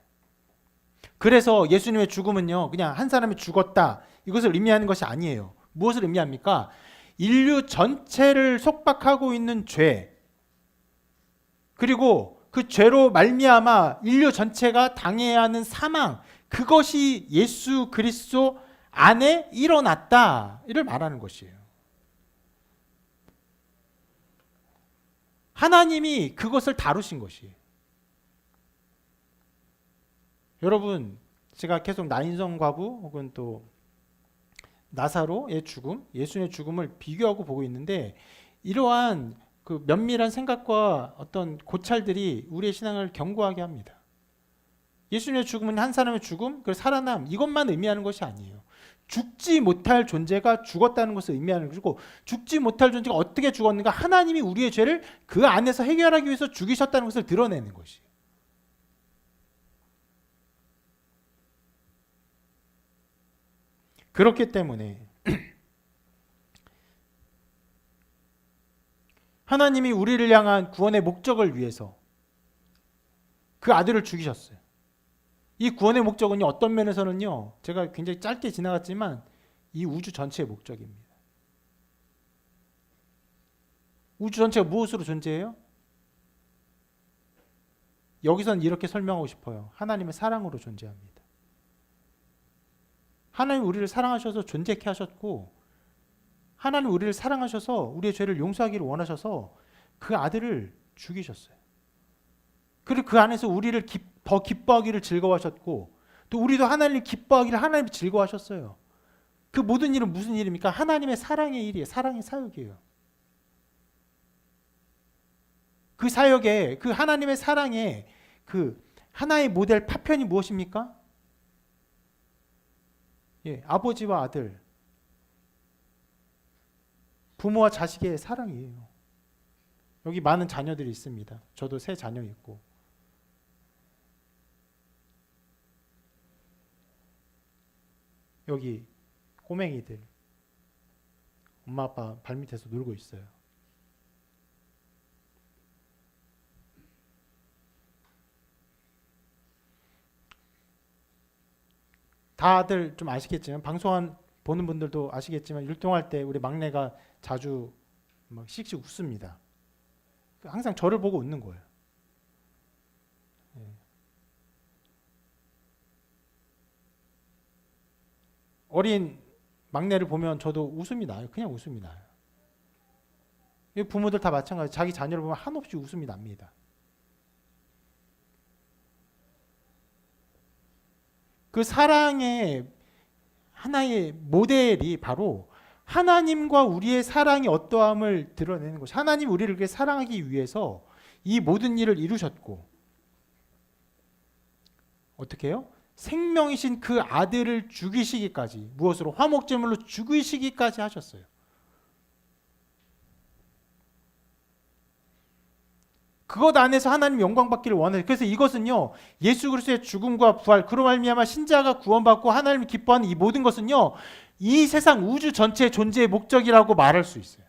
그래서 예수님의 죽음은요, 그냥 한 사람이 죽었다 이것을 의미하는 것이 아니에요. 무엇을 의미합니까? 인류 전체를 속박하고 있는 죄, 그리고 그 죄로 말미암아 인류 전체가 당해야 하는 사망, 그것이 예수 그리스도 안에 일어났다 이를 말하는 것이에요. 하나님이 그것을 다루신 것이에요. 여러분, 제가 계속 나인성 과부 혹은 또 나사로의 죽음, 예수님의 죽음을 비교하고 보고 있는데 이러한 그 면밀한 생각과 어떤 고찰들이 우리의 신앙을 견고하게 합니다. 예수님의 죽음은 한 사람의 죽음, 그리고 살아남, 이것만 의미하는 것이 아니에요. 죽지 못할 존재가 죽었다는 것을 의미하는 것이고, 죽지 못할 존재가 어떻게 죽었는가? 하나님이 우리의 죄를 그 안에서 해결하기 위해서 죽이셨다는 것을 드러내는 것이에요. 그렇기 때문에 하나님이 우리를 향한 구원의 목적을 위해서 그 아들을 죽이셨어요. 이 구원의 목적은요, 어떤 면에서는요, 제가 굉장히 짧게 지나갔지만 이 우주 전체의 목적입니다. 우주 전체가 무엇으로 존재해요? 여기서는 이렇게 설명하고 싶어요. 하나님의 사랑으로 존재합니다. 하나님 우리를 사랑하셔서 존재케 하셨고, 하나님 우리를 사랑하셔서 우리의 죄를 용서하기를 원하셔서 그 아들을 죽이셨어요. 그리고 그 안에서 우리를 더 기뻐하기를 즐거워하셨고, 또 우리도 하나님을 기뻐하기를 하나님이 즐거워하셨어요. 그 모든 일은 무슨 일입니까? 하나님의 사랑의 일이에요. 사랑의 사역이에요. 그 사역에, 그 하나님의 사랑의 그 하나의 모델 파편이 무엇입니까? 아버지와 아들, 부모와 자식의 사랑이에요. 여기 많은 자녀들이 있습니다. 저도 세 자녀 있고. 여기 꼬맹이들, 엄마 아빠 발밑에서 놀고 있어요. 다들 좀 아시겠지만, 방송 보는 분들도 아시겠지만, 율동할 때 우리 막내가 자주 막 씩씩 웃습니다. 항상 저를 보고 웃는 거예요. 어린 막내를 보면 저도 웃음이 나요. 그냥 웃음이 나요. 부모들 다 마찬가지. 자기 자녀를 보면 한없이 웃음이 납니다. 그 사랑의 하나의 모델이 바로 하나님과 우리의 사랑이 어떠함을 드러내는 것이, 하나님 우리를 그렇게 사랑하기 위해서 이 모든 일을 이루셨고, 어떻게 해요? 생명이신 그 아들을 죽이시기까지, 무엇으로? 화목제물로 죽이시기까지 하셨어요. 그것 안에서 하나님 영광 받기를 원해요. 그래서 이것은요, 예수 그리스도의 죽음과 부활, 그로 말미암아 신자가 구원받고 하나님을 기뻐하는 이 모든 것은요, 이 세상 우주 전체의 존재의 목적이라고 말할 수 있어요.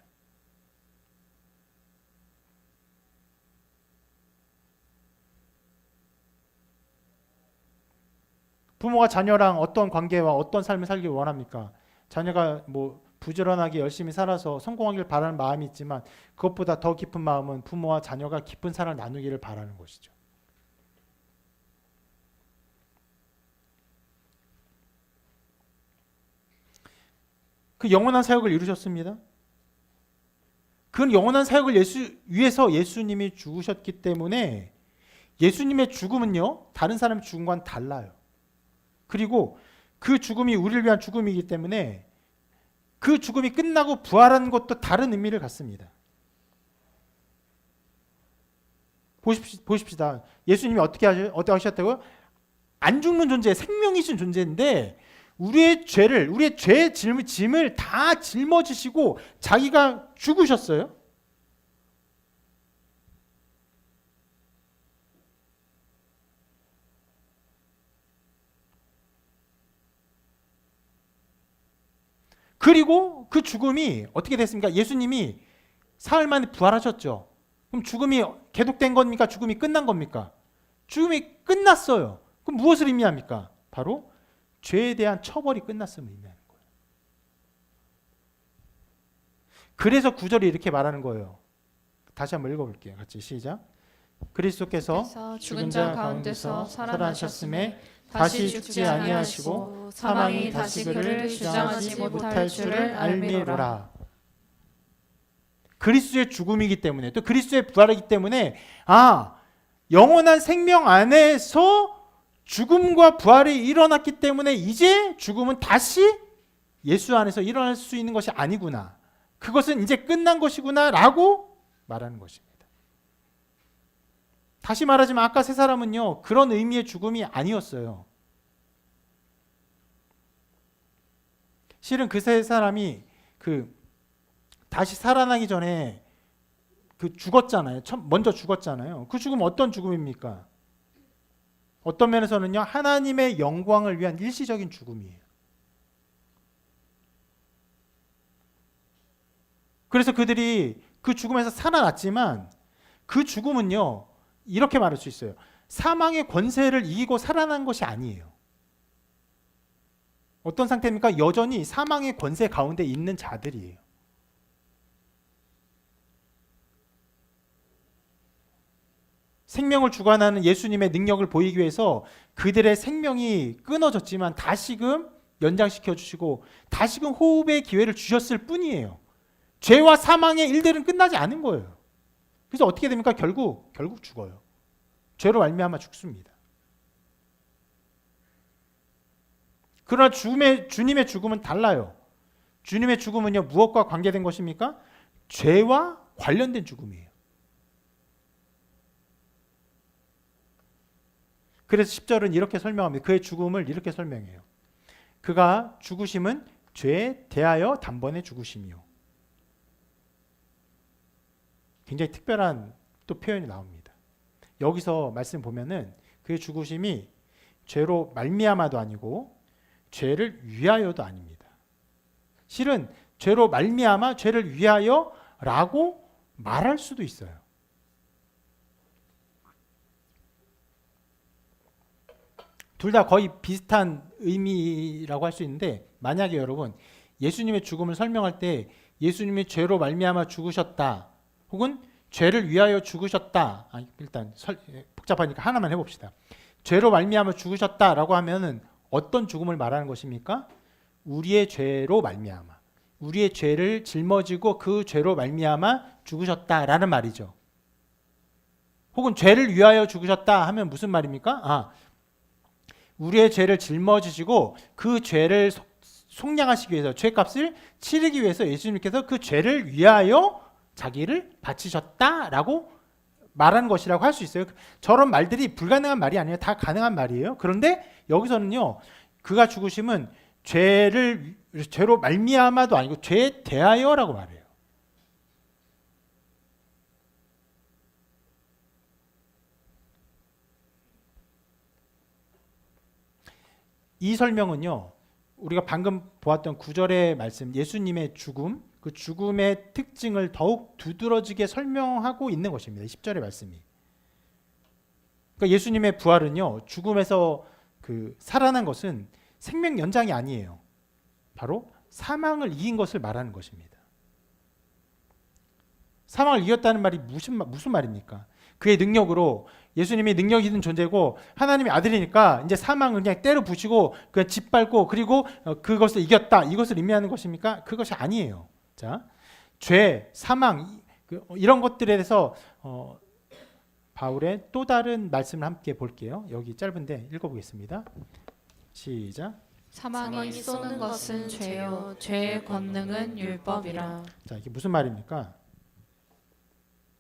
부모가 자녀랑 어떤 관계와 어떤 삶을 살길 원합니까? 자녀가 뭐 부지런하게 열심히 살아서 성공하길 바라는 마음이 있지만, 그것보다 더 깊은 마음은 부모와 자녀가 깊은 사랑을 나누기를 바라는 것이죠. 그 영원한 사역을 이루셨습니다. 그 영원한 사역을 위해서 예수님이 죽으셨기 때문에 예수님의 죽음은요, 다른 사람의 죽음과는 달라요. 그리고 그 죽음이 우리를 위한 죽음이기 때문에 그 죽음이 끝나고 부활하는 것도 다른 의미를 갖습니다. 보십시다. 예수님이 어떻게 하셨다고요? 안 죽는 존재, 생명이신 존재인데 우리의 죄의 짐을 다 짊어지시고 자기가 죽으셨어요. 그리고 그 죽음이 어떻게 됐습니까? 예수님이 사흘 만에 부활하셨죠. 그럼 죽음이 계속된 겁니까? 죽음이 끝난 겁니까? 죽음이 끝났어요. 그럼 무엇을 의미합니까? 바로 죄에 대한 처벌이 끝났음을 의미하는 거예요. 그래서 9절이 이렇게 말하는 거예요. 다시 한번 읽어볼게요. 같이 시작. 그리스도께서 죽은 자 가운데서 살아나셨음에 다시 죽지 아니하시고 사망이 다시 그를 주장하지 못할 줄을 알미로라. 그리스도의 죽음이기 때문에, 또 그리스도의 부활이기 때문에, 영원한 생명 안에서 죽음과 부활이 일어났기 때문에 이제 죽음은 다시 예수 안에서 일어날 수 있는 것이 아니구나, 그것은 이제 끝난 것이구나 라고 말하는 것입니다. 다시 말하지만 아까 세 사람은요, 그런 의미의 죽음이 아니었어요. 실은 그 세 사람이 다시 살아나기 전에 죽었잖아요. 먼저 죽었잖아요. 그 죽음은 어떤 죽음입니까? 어떤 면에서는요, 하나님의 영광을 위한 일시적인 죽음이에요. 그래서 그들이 그 죽음에서 살아났지만 그 죽음은요, 이렇게 말할 수 있어요. 사망의 권세를 이기고 살아난 것이 아니에요. 어떤 상태입니까? 여전히 사망의 권세 가운데 있는 자들이에요. 생명을 주관하는 예수님의 능력을 보이기 위해서 그들의 생명이 끊어졌지만 다시금 연장시켜 주시고 다시금 호흡의 기회를 주셨을 뿐이에요. 죄와 사망의 일들은 끝나지 않은 거예요. 그래서 어떻게 됩니까? 결국 죽어요. 죄로 말미암아 죽습니다. 그러나 주님의 죽음은 달라요. 주님의 죽음은요, 무엇과 관계된 것입니까? 죄와 관련된 죽음이에요. 그래서 10절은 이렇게 설명합니다. 그의 죽음을 이렇게 설명해요. 그가 죽으심은 죄에 대하여 단번에 죽으심이요. 굉장히 특별한 또 표현이 나옵니다. 여기서 말씀 보면은 그의 죽으심이 죄로 말미암아도 아니고 죄를 위하여도 아닙니다. 실은 죄로 말미암아 죄를 위하여라고 말할 수도 있어요. 둘 다 거의 비슷한 의미라고 할 수 있는데, 만약에 여러분 예수님의 죽음을 설명할 때 예수님이 죄로 말미암아 죽으셨다, 혹은 죄를 위하여 죽으셨다, 일단 복잡하니까 하나만 해봅시다. 죄로 말미암아 죽으셨다라고 하면은 어떤 죽음을 말하는 것입니까? 우리의 죄로 말미암아, 우리의 죄를 짊어지고 그 죄로 말미암아 죽으셨다라는 말이죠. 혹은 죄를 위하여 죽으셨다 하면 무슨 말입니까? 우리의 죄를 짊어지시고 그 죄를 속량하시기 위해서, 죄값을 치르기 위해서 예수님께서 그 죄를 위하여 자기를 바치셨다라고 말하는 것이라고 할 수 있어요. 저런 말들이 불가능한 말이 아니에요. 다 가능한 말이에요. 그런데 여기서는요, 그가 죽으심은 죄로 말미암아도 아니고 죄에 대하여라고 말해요. 이 설명은요, 우리가 방금 보았던 9절의 말씀, 예수님의 죽음, 그 죽음의 특징을 더욱 두드러지게 설명하고 있는 것입니다. 10절의 말씀이. 그러니까 예수님의 부활은요, 죽음에서 살아난 것은 생명 연장이 아니에요. 바로 사망을 이긴 것을 말하는 것입니다. 사망을 이겼다는 말이 무슨 말입니까? 그의 능력으로, 예수님이 능력 있는 존재고 하나님의 아들이니까 이제 사망을 그냥 때려 부시고 그냥 짓밟고 그리고 그것을 이겼다, 이것을 의미하는 것입니까? 그것이 아니에요. 자, 죄, 사망 이런 것들에 대해서 바울의 또 다른 말씀을 함께 볼게요. 여기 짧은데 읽어보겠습니다. 시작. 사망이 쏘는 것은 죄요, 죄의 권능은 율법이라. 자, 이게 무슨 말입니까?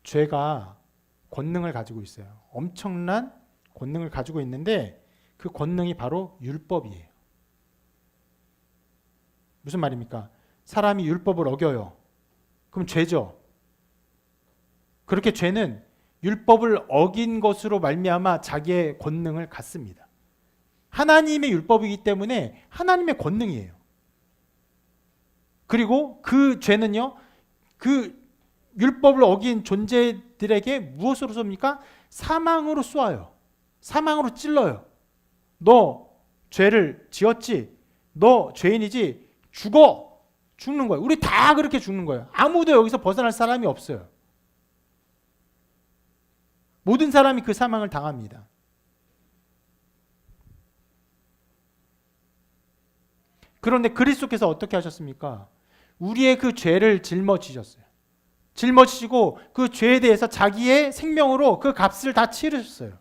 죄가 권능을 가지고 있어요. 엄청난 권능을 가지고 있는데 그 권능이 바로 율법이에요. 무슨 말입니까? 사람이 율법을 어겨요. 그럼 죄죠. 그렇게 죄는 율법을 어긴 것으로 말미암아 자기의 권능을 갖습니다. 하나님의 율법이기 때문에 하나님의 권능이에요. 그리고 그 죄는요, 그 율법을 어긴 존재들에게 무엇으로 쏩니까? 사망으로 쏘아요. 사망으로 찔러요. 너 죄를 지었지? 너 죄인이지? 죽어! 죽는 거예요. 우리 다 그렇게 죽는 거예요. 아무도 여기서 벗어날 사람이 없어요. 모든 사람이 그 사망을 당합니다. 그런데 그리스도께서 어떻게 하셨습니까? 우리의 그 죄를 짊어지셨어요. 짊어지시고 그 죄에 대해서 자기의 생명으로 그 값을 다 치르셨어요.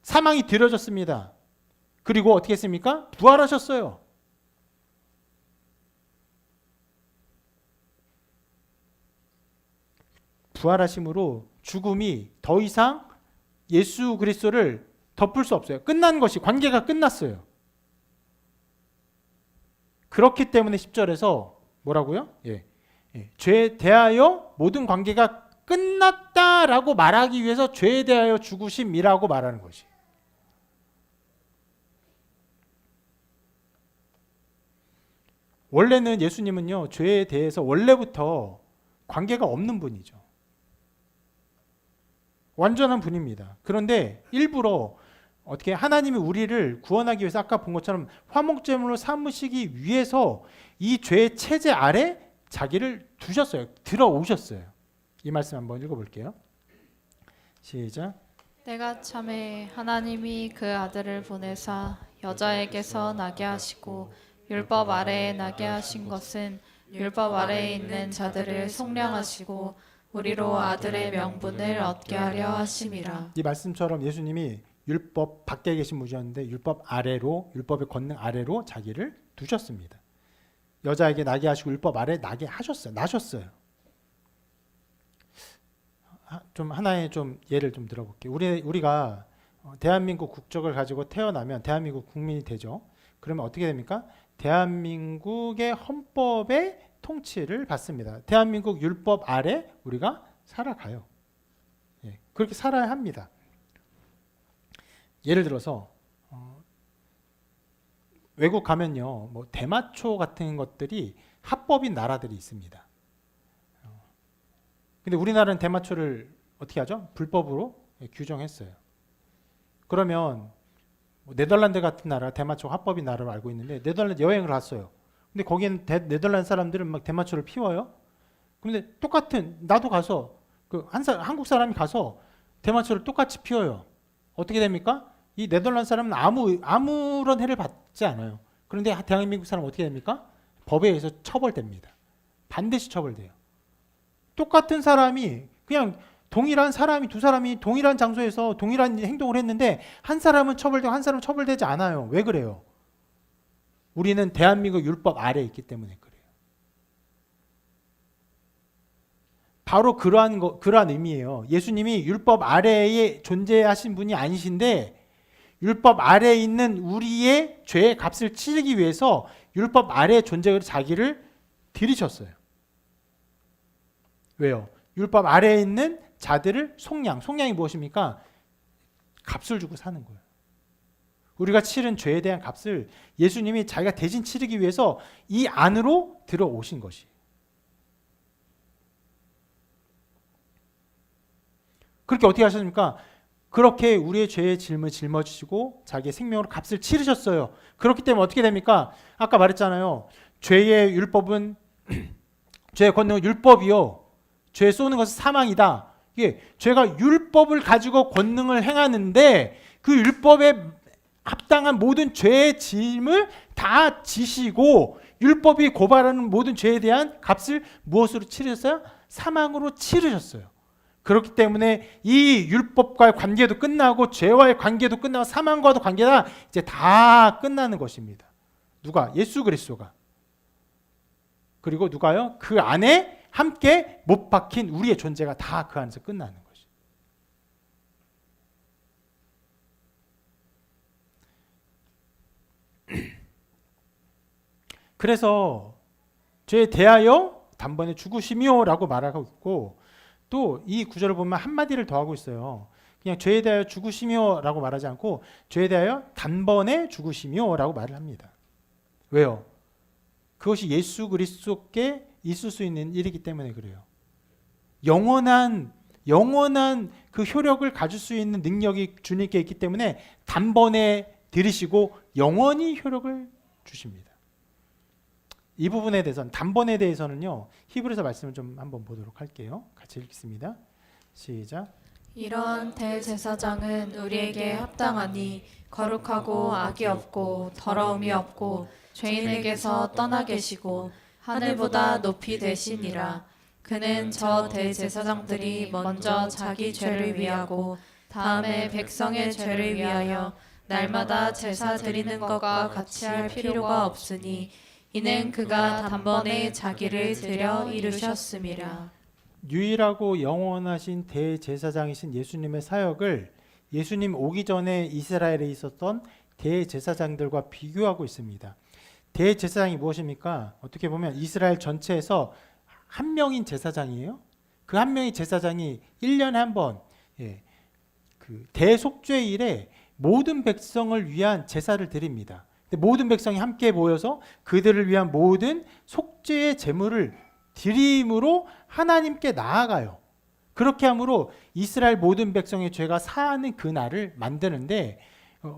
사망이 들여졌습니다. 그리고 어떻게 했습니까? 부활하셨어요. 부활하심으로 죽음이 더 이상 예수 그리스도를 덮을 수 없어요. 끝난 것이, 관계가 끝났어요. 그렇기 때문에 10절에서 뭐라고요? 죄에 대하여 모든 관계가 끝났다라고 말하기 위해서 죄에 대하여 죽으심이라고 말하는 것이. 원래는 예수님은요, 죄에 대해서 원래부터 관계가 없는 분이죠. 완전한 분입니다. 그런데 일부러 어떻게 하나님이 우리를 구원하기 위해서 아까 본 것처럼 화목제물로 삼으시기 위해서 이 죄의 체제 아래 자기를 두셨어요. 들어오셨어요. 이 말씀 한번 읽어볼게요. 시작. 때가 참에 하나님이 그 아들을 보내사 여자에게서 나게 하시고 율법 아래에 나게 하신 것은 율법 아래에 있는 자들을 속량하시고 우리로 아들의 명분을 얻게 하려 하심이라. 이 말씀처럼 예수님이 율법 밖에 계신 분이었는데 율법 아래로, 율법의 권능 아래로 자기를 두셨습니다. 여자에게 나게 하시고 율법 아래 나게 하셨어요. 나셨어요. 좀 하나의 좀 예를 좀 들어볼게요. 우리가 대한민국 국적을 가지고 태어나면 대한민국 국민이 되죠. 그러면 어떻게 됩니까? 대한민국의 헌법의 통치를 받습니다. 대한민국 율법 아래 우리가 살아가요. 그렇게 살아야 합니다. 예를 들어서 외국 가면요, 뭐 대마초 같은 것들이 합법인 나라들이 있습니다. 근데 우리나라는 대마초를 어떻게 하죠? 불법으로 규정했어요. 그러면 네덜란드 같은 나라, 대마초 합법인 나라로 알고 있는데 네덜란드 여행을 갔어요. 근데 거기는 네덜란드 사람들은 막 대마초를 피워요. 근데 똑같은 나도 가서 한국 사람이 가서 대마초를 똑같이 피워요. 어떻게 됩니까? 이 네덜란드 사람은 아무런 해를 받지 않아요. 그런데 대한민국 사람 어떻게 됩니까? 법에 의해서 처벌됩니다. 반드시 처벌돼요. 똑같은 사람이 그냥 동일한 사람이 두 사람이 동일한 장소에서 동일한 행동을 했는데 한 사람은 처벌되고 한 사람은 처벌되지 않아요. 왜 그래요? 우리는 대한민국 율법 아래에 있기 때문에 그래요. 바로 그러한 의미예요. 예수님이 율법 아래에 존재하신 분이 아니신데 율법 아래에 있는 우리의 죄의 값을 치르기 위해서 율법 아래에 존재하는 자기를 들이셨어요. 왜요? 율법 아래에 있는 자들을 속량이 무엇입니까? 값을 주고 사는 거예요. 우리가 치른 죄에 대한 값을 예수님이 자기가 대신 치르기 위해서 이 안으로 들어오신 것이에요. 그렇게 어떻게 하셨습니까? 그렇게 우리의 죄의 짐을 짊어지시고 자기의 생명으로 값을 치르셨어요. 그렇기 때문에 어떻게 됩니까? 아까 말했잖아요. 죄의 율법은 죄의 권능은 율법이요. 죄 쏘는 것은 사망이다. 이게 죄가 율법을 가지고 권능을 행하는데 그 율법에 합당한 모든 죄의 짐을 다 지시고 율법이 고발하는 모든 죄에 대한 값을 무엇으로 치르셨어요? 사망으로 치르셨어요. 그렇기 때문에 이 율법과의 관계도 끝나고 죄와의 관계도 끝나고 사망과도 관계가 이제 다 끝나는 것입니다. 누가? 예수 그리스도가. 그리고 누가요? 그 안에 함께 못 박힌 우리의 존재가 다 그 안에서 끝나는 것이. 그래서 죄에 대하여 단번에 죽으심이요라고 말하고 있고 또 이 구절을 보면 한마디를 더 하고 있어요. 그냥 죄에 대하여 죽으심이요라고 말하지 않고 죄에 대하여 단번에 죽으심이요라고 말을 합니다. 왜요? 그것이 예수 그리스도께 있을 수 있는 일이기 때문에 그래요. 영원한 그 효력을 가질 수 있는 능력이 주님께 있기 때문에 단번에 들이시고 영원히 효력을 주십니다. 이 부분에 대해서는 단번에 대해서는요. 히브리서 말씀을 좀 한번 보도록 할게요. 같이 읽겠습니다. 시작. 이런 대제사장은 우리에게 합당하니 거룩하고 악이 없고 더러움이 없고 죄인에게서 떠나 계시고 하늘보다 높이 되시니라. 그는 저 대제사장들이 먼저 자기 죄를 위하고 다음에 백성의 죄를 위하여 날마다 제사 드리는 것과 같이 할 필요가 없으니 이는 그가 단번에 자기를 드려 이루셨음이라. 유일하고 영원하신 대제사장이신 예수님의 사역을 예수님 오기 전에 이스라엘에 있었던 대제사장들과 비교하고 있습니다. 대제사장이 무엇입니까? 어떻게 보면 이스라엘 전체에서 한 명인 제사장이에요. 그 한 명의 제사장이 1년에 한 번 그 대속죄일에 모든 백성을 위한 제사를 드립니다. 모든 백성이 함께 모여서 그들을 위한 모든 속죄의 제물을 드림으로 하나님께 나아가요. 그렇게 함으로 이스라엘 모든 백성의 죄가 사하는 그 날을 만드는데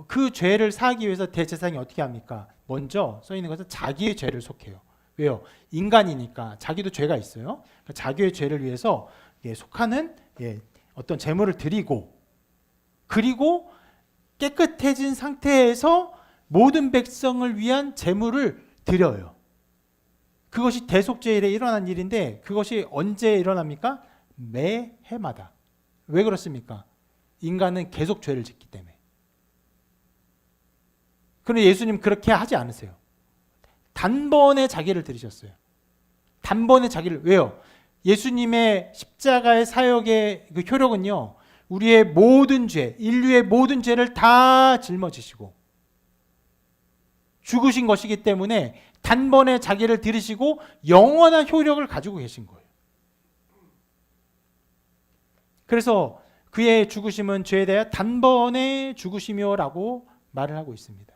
그 죄를 사하기 위해서 대제사장이 어떻게 합니까? 먼저 써 있는 것은 자기의 죄를 속해요. 왜요? 인간이니까 자기도 죄가 있어요. 그러니까 자기의 죄를 위해서 속하는 어떤 제물을 드리고 그리고 깨끗해진 상태에서 모든 백성을 위한 제물을 드려요. 그것이 대속죄일에 일어난 일인데 그것이 언제 일어납니까? 매 해마다. 왜 그렇습니까? 인간은 계속 죄를 짓기 때문에. 그런데 예수님 그렇게 하지 않으세요. 단번에 자기를 들이셨어요. 단번에 자기를. 왜요? 예수님의 십자가의 사역의 그 효력은요. 우리의 모든 죄, 인류의 모든 죄를 다 짊어지시고 죽으신 것이기 때문에 단번에 자기를 들이시고 영원한 효력을 가지고 계신 거예요. 그래서 그의 죽으심은 죄에 대해 단번에 죽으심이요라고 말을 하고 있습니다.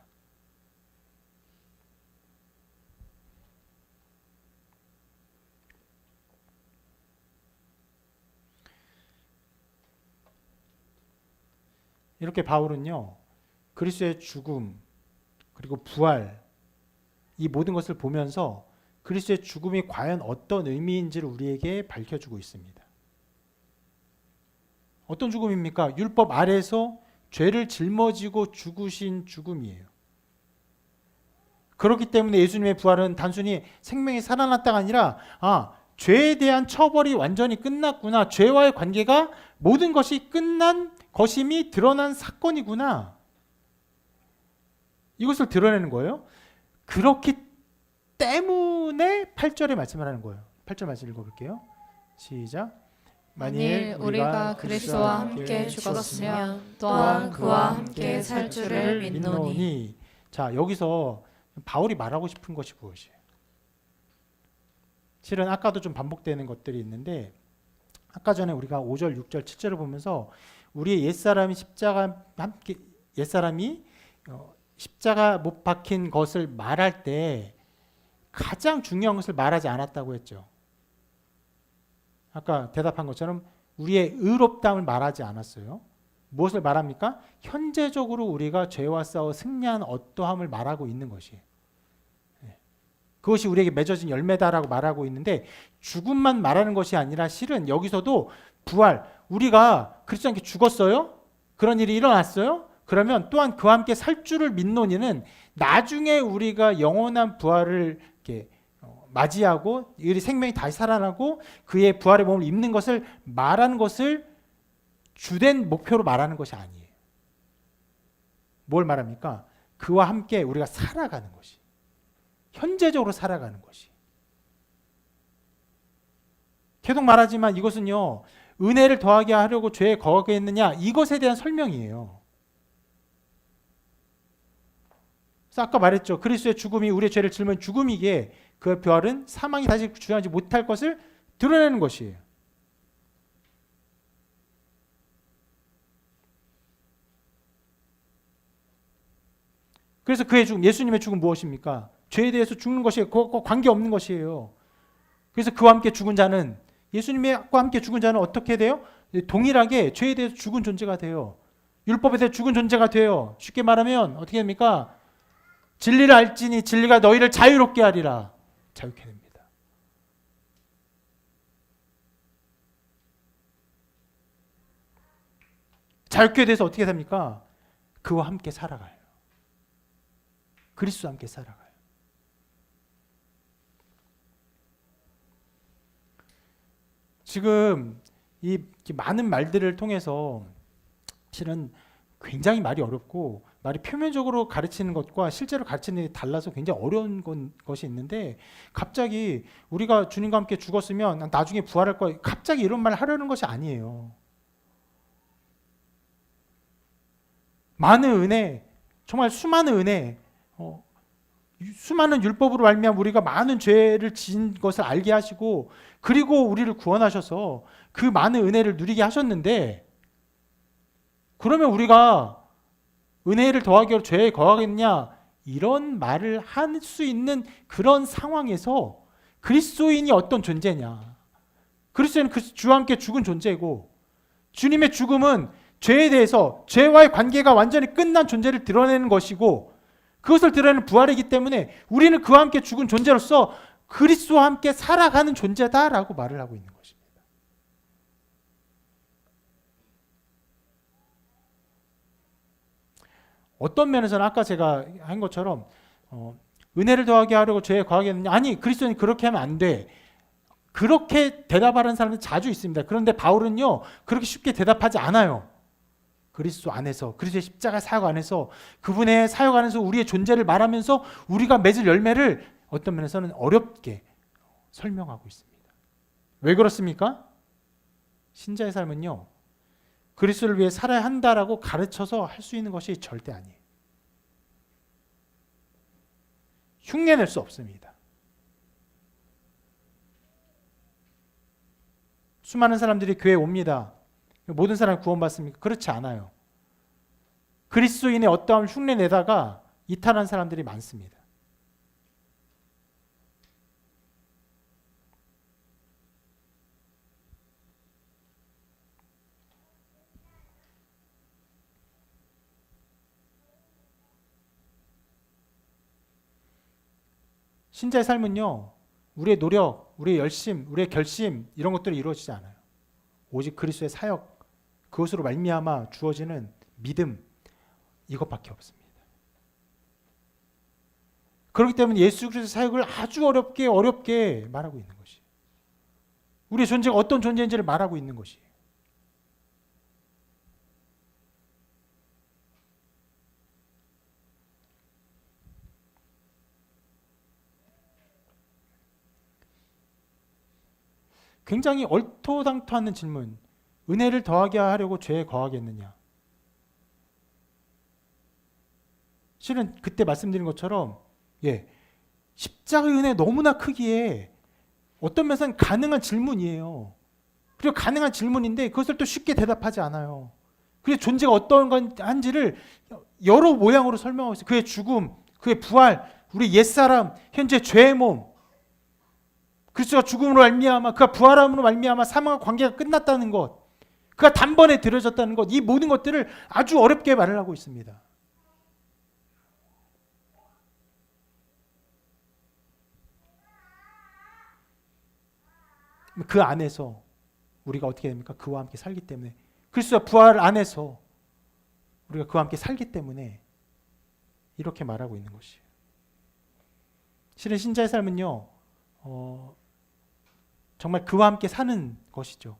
이렇게 바울은요. 그리스도의 죽음 그리고 부활 이 모든 것을 보면서 그리스도의 죽음이 과연 어떤 의미인지를 우리에게 밝혀주고 있습니다. 어떤 죽음입니까? 율법 아래에서 죄를 짊어지고 죽으신 죽음이에요. 그렇기 때문에 예수님의 부활은 단순히 생명이 살아났다가 아니라 죄에 대한 처벌이 완전히 끝났구나. 죄와의 관계가 모든 것이 끝난 것임이 드러난 사건이구나. 이것을 드러내는 거예요. 그렇기 때문에 8절의 말씀을 하는 거예요. 8절 말씀 읽어볼게요. 시작. 만일 우리가 그리스도와 함께 죽었으면 또한 그와 함께 살 줄을 믿노니. 자, 여기서 바울이 말하고 싶은 것이 무엇이에요? 실은 아까도 좀 반복되는 것들이 있는데, 아까 전에 우리가 5절, 6절, 7절을 보면서 우리의 옛사람이 십자가 못 박힌 것을 말할 때 가장 중요한 것을 말하지 않았다고 했죠. 아까 대답한 것처럼 우리의 의롭다함을 말하지 않았어요. 무엇을 말합니까? 현재적으로 우리가 죄와 싸워 승리한 어떠함을 말하고 있는 것이에요. 그것이 우리에게 맺어진 열매다라고 말하고 있는데, 죽음만 말하는 것이 아니라 실은 여기서도 부활, 우리가 그리스도와 함께 죽었어요? 그런 일이 일어났어요? 그러면 또한 그와 함께 살 줄을 믿노니는 나중에 우리가 영원한 부활을 이렇게 맞이하고 우리 생명이 다시 살아나고 그의 부활의 몸을 입는 것을 말하는 것을 주된 목표로 말하는 것이 아니에요. 뭘 말합니까? 그와 함께 우리가 살아가는 것이, 현재적으로 살아가는 것이. 계속 말하지만 이것은요, 은혜를 더하게 하려고 죄에 거하게 했느냐, 이것에 대한 설명이에요. 그래서 아까 말했죠. 그리스도의 죽음이 우리의 죄를 짊은 죽음이기에 그 부활은 사망이 다시 주장하지 못할 것을 드러내는 것이에요. 그래서 그의 죽음, 예수님의 죽음 무엇입니까? 죄에 대해서 죽는 것이 그것과 관계없는 것이에요. 그래서 그와 함께 죽은 자는, 예수님과 함께 죽은 자는 어떻게 돼요? 동일하게 죄에 대해서 죽은 존재가 돼요. 율법에 대해서 죽은 존재가 돼요. 쉽게 말하면 어떻게 됩니까? 진리를 알지니 진리가 너희를 자유롭게 하리라. 자유케 됩니다. 자유케 돼서 어떻게 됩니까? 그와 함께 살아가요. 그리스도와 함께 살아가요. 지금 이 많은 말들을 통해서 실은 굉장히 말이 어렵고, 말이 표면적으로 가르치는 것과 실제로 가르치는 게 달라서 굉장히 어려운 것이 있는데, 갑자기 우리가 주님과 함께 죽었으면 나중에 부활할 거야, 갑자기 이런 말을 하려는 것이 아니에요. 많은 은혜, 정말 수많은 은혜, 수많은 율법으로 말미암아 우리가 많은 죄를 지은 것을 알게 하시고, 그리고 우리를 구원하셔서 그 많은 은혜를 누리게 하셨는데, 그러면 우리가 은혜를 더하기 위해 죄에 거하겠냐, 이런 말을 할 수 있는 그런 상황에서 그리스도인이 어떤 존재냐, 그리스도인은 그 주와 함께 죽은 존재고, 주님의 죽음은 죄에 대해서, 죄와의 관계가 완전히 끝난 존재를 드러내는 것이고, 그것을 드러내는 부활이기 때문에 우리는 그와 함께 죽은 존재로서 그리스도와 함께 살아가는 존재다라고 말을 하고 있는 것입니다. 어떤 면에서는 아까 제가 한 것처럼 은혜를 더하게 하려고 죄에 거하겠느냐, 아니 그리스도는 그렇게 하면 안 돼, 그렇게 대답하는 사람들 자주 있습니다. 그런데 바울은요, 그렇게 쉽게 대답하지 않아요. 그리스도 안에서, 그리스도의 십자가 사역 안에서, 그분의 사역 안에서 우리의 존재를 말하면서 우리가 맺을 열매를 어떤 면에서는 어렵게 설명하고 있습니다. 왜 그렇습니까? 신자의 삶은요, 그리스도를 위해 살아야 한다라고 가르쳐서 할 수 있는 것이 절대 아니에요. 흉내낼 수 없습니다. 수많은 사람들이 교회에 옵니다. 모든 사람이 구원받습니까? 그렇지 않아요. 그리스도인의 어떠함을 흉내내다가 이탈한 사람들이 많습니다. 신자의 삶은요, 우리의 노력, 우리의 열심, 우리의 결심, 이런 것들이 이루어지지 않아요. 오직 그리스도의 사역, 그것으로 말미암아 주어지는 믿음, 이것밖에 없습니다. 그렇기 때문에 예수 그리스도의 사역을 아주 어렵게 말하고 있는 것이에요. 우리의 존재가 어떤 존재인지를 말하고 있는 것이에요. 굉장히 얼토당토하는 질문. 은혜를 더하게 하려고 죄에 거하겠느냐? 실은 그때 말씀드린 것처럼 십자가의 은혜 너무나 크기에 어떤 면에서는 가능한 질문이에요. 그리고 가능한 질문인데 그것을 또 쉽게 대답하지 않아요. 그의 존재가 어떤 건지를 여러 모양으로 설명하고 있어요. 그의 죽음, 그의 부활, 우리 옛사람, 현재 죄의 몸, 그리스도가 죽음으로 말미암아 그가 부활함으로 말미암아 사망과 관계가 끝났다는 것, 그가 단번에 들어졌다는 것, 이 모든 것들을 아주 어렵게 말을 하고 있습니다. 그 안에서 우리가 어떻게 됩니까? 그와 함께 살기 때문에, 그리스도의 부활 안에서 우리가 그와 함께 살기 때문에 이렇게 말하고 있는 것이에요. 실은 신자의 삶은요, 정말 그와 함께 사는 것이죠.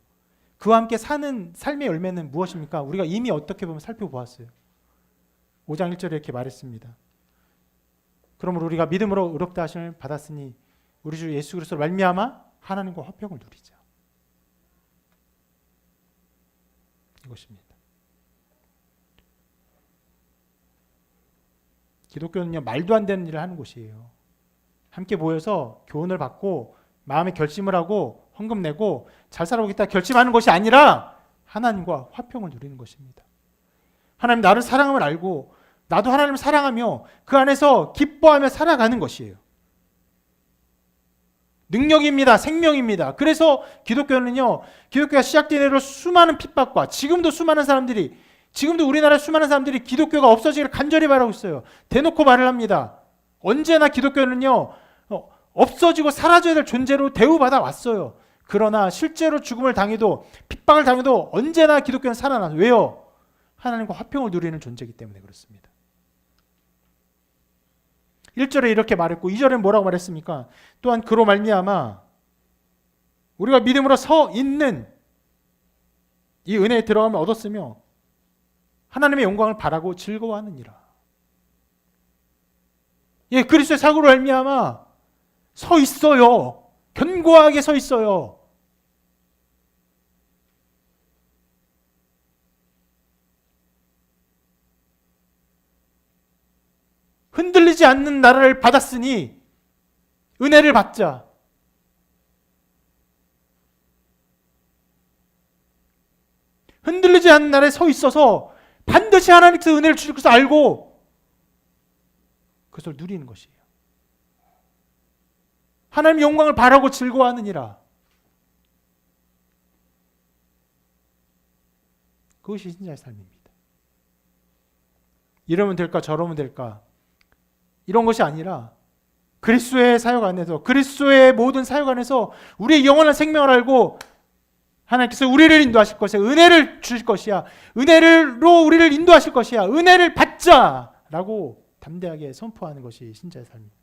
그와 함께 사는 삶의 열매는 무엇입니까? 우리가 이미 어떻게 보면 살펴보았어요. 5장 1절에 이렇게 말했습니다. 그러므로 우리가 믿음으로 의롭다 하심을 받았으니 우리 주 예수 그리스도로 말미암아 하나님과 화평을 누리자. 이것입니다. 기독교는요, 말도 안 되는 일을 하는 곳이에요. 함께 모여서 교훈을 받고 마음의 결심을 하고 헌금 내고 잘 살아보겠다 결심하는 것이 아니라 하나님과 화평을 누리는 것입니다. 하나님 나를 사랑함을 알고 나도 하나님을 사랑하며 그 안에서 기뻐하며 살아가는 것이에요. 능력입니다. 생명입니다. 그래서 기독교가 시작된 이후로 수많은 핍박과 지금도 우리나라 수많은 사람들이 기독교가 없어지기를 간절히 바라고 있어요. 대놓고 말을 합니다. 언제나 기독교는요, 없어지고 사라져야 될 존재로 대우받아 왔어요. 그러나 실제로 죽음을 당해도 핍박을 당해도 언제나 기독교는 살아나요. 왜요? 하나님과 화평을 누리는 존재이기 때문에 그렇습니다. 1절에 이렇게 말했고 2절에 뭐라고 말했습니까? 또한 그로 말미암아 우리가 믿음으로 서 있는 이 은혜에 들어가면 얻었으며 하나님의 영광을 바라고 즐거워하느니라. 그리스도의 사고로 말미암아 서 있어요. 견고하게 서 있어요. 흔들리지 않는 나라를 받았으니 은혜를 받자. 흔들리지 않는 나라에 서 있어서 반드시 하나님께서 은혜를 주실 것을 알고 그것을 누리는 것이에요. 하나님의 영광을 바라고 즐거워하느니라. 그것이 신자의 삶입니다. 이러면 될까 저러면 될까 이런 것이 아니라 그리스도의 사역 안에서, 그리스도의 모든 사역 안에서 우리의 영원한 생명을 알고 하나님께서 우리를 인도하실 것이야. 은혜를 주실 것이야. 은혜로 우리를 인도하실 것이야. 은혜를 받자라고 담대하게 선포하는 것이 신자의 삶입니다.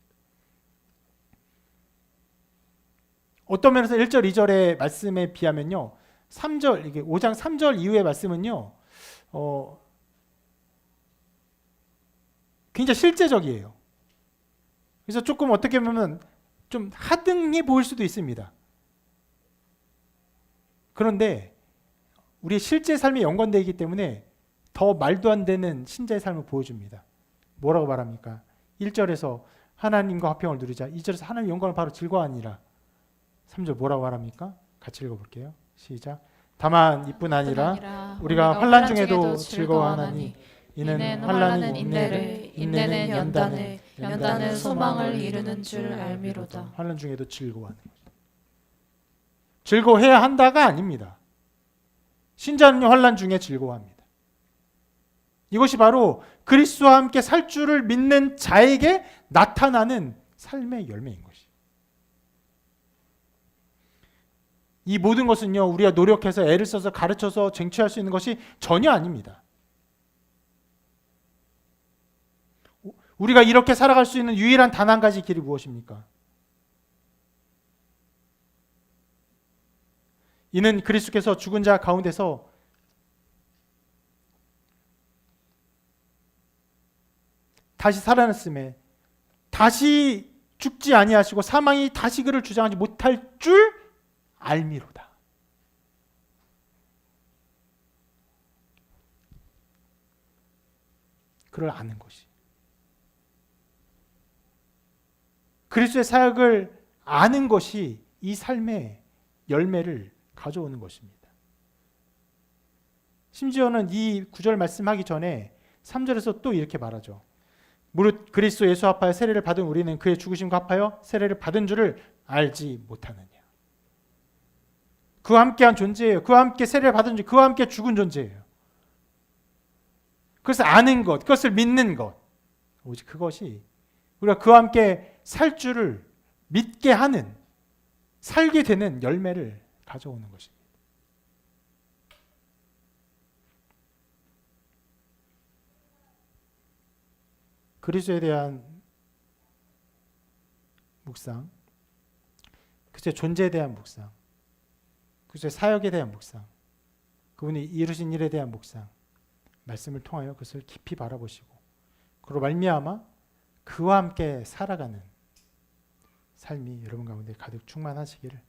어떤 면에서 1절, 2절의 말씀에 비하면요, 3절, 이게 5장 3절 이후의 말씀은요, 굉장히 실제적이에요. 그래서 조금 어떻게 보면 좀 하등해 보일 수도 있습니다. 그런데 우리의 실제 삶에 연관되기 때문에 더 말도 안 되는 신자의 삶을 보여줍니다. 뭐라고 말합니까? 1절에서 하나님과 화평을 누리자. 2절에서 하나님의 영광을 바로 즐거워하니라. 3절 뭐라고 말합니까? 같이 읽어볼게요. 시작. 다만 이뿐 아니라 우리가 환난 중에도 즐거워하나니 이는 환난은 인내를, 인내는 연단을, 연단은 소망을 이루는 줄 알미로다. 환난 중에도 즐거워하는 거죠. 즐거워해야 한다가 아닙니다. 신자는 환난 중에 즐거워합니다. 이것이 바로 그리스도와 함께 살 줄을 믿는 자에게 나타나는 삶의 열매인 것이에요. 이 모든 것은요, 우리가 노력해서 애를 써서 가르쳐서 쟁취할 수 있는 것이 전혀 아닙니다. 우리가 이렇게 살아갈 수 있는 유일한 단 한 가지 길이 무엇입니까? 이는 그리스도께서 죽은 자 가운데서 다시 살아났음에 다시 죽지 아니하시고 사망이 다시 그를 주장하지 못할 줄 알미로다. 그를 아는 것이. 그리스도의 사역을 아는 것이 이 삶의 열매를 가져오는 것입니다. 심지어는 이 구절 말씀하기 전에 3절에서 또 이렇게 말하죠. 무릇 그리스도 예수 합하여 세례를 받은 우리는 그의 죽으심과 합하여 세례를 받은 줄을 알지 못하느냐. 그와 함께한 존재예요. 그와 함께 세례를 받은 존재, 그와 함께 죽은 존재예요. 그것을 아는 것, 그것을 믿는 것, 오직 그것이 우리가 그와 함께 살 줄을 믿게 하는, 살게 되는 열매를 가져오는 것입니다. 그리스도에 대한 묵상, 그리스도의 존재에 대한 묵상, 그리스도의 사역에 대한 묵상, 그분이 이루신 일에 대한 묵상, 말씀을 통하여 그것을 깊이 바라보시고 그로 말미암아 그와 함께 살아가는 삶이 여러분 가운데 가득 충만하시기를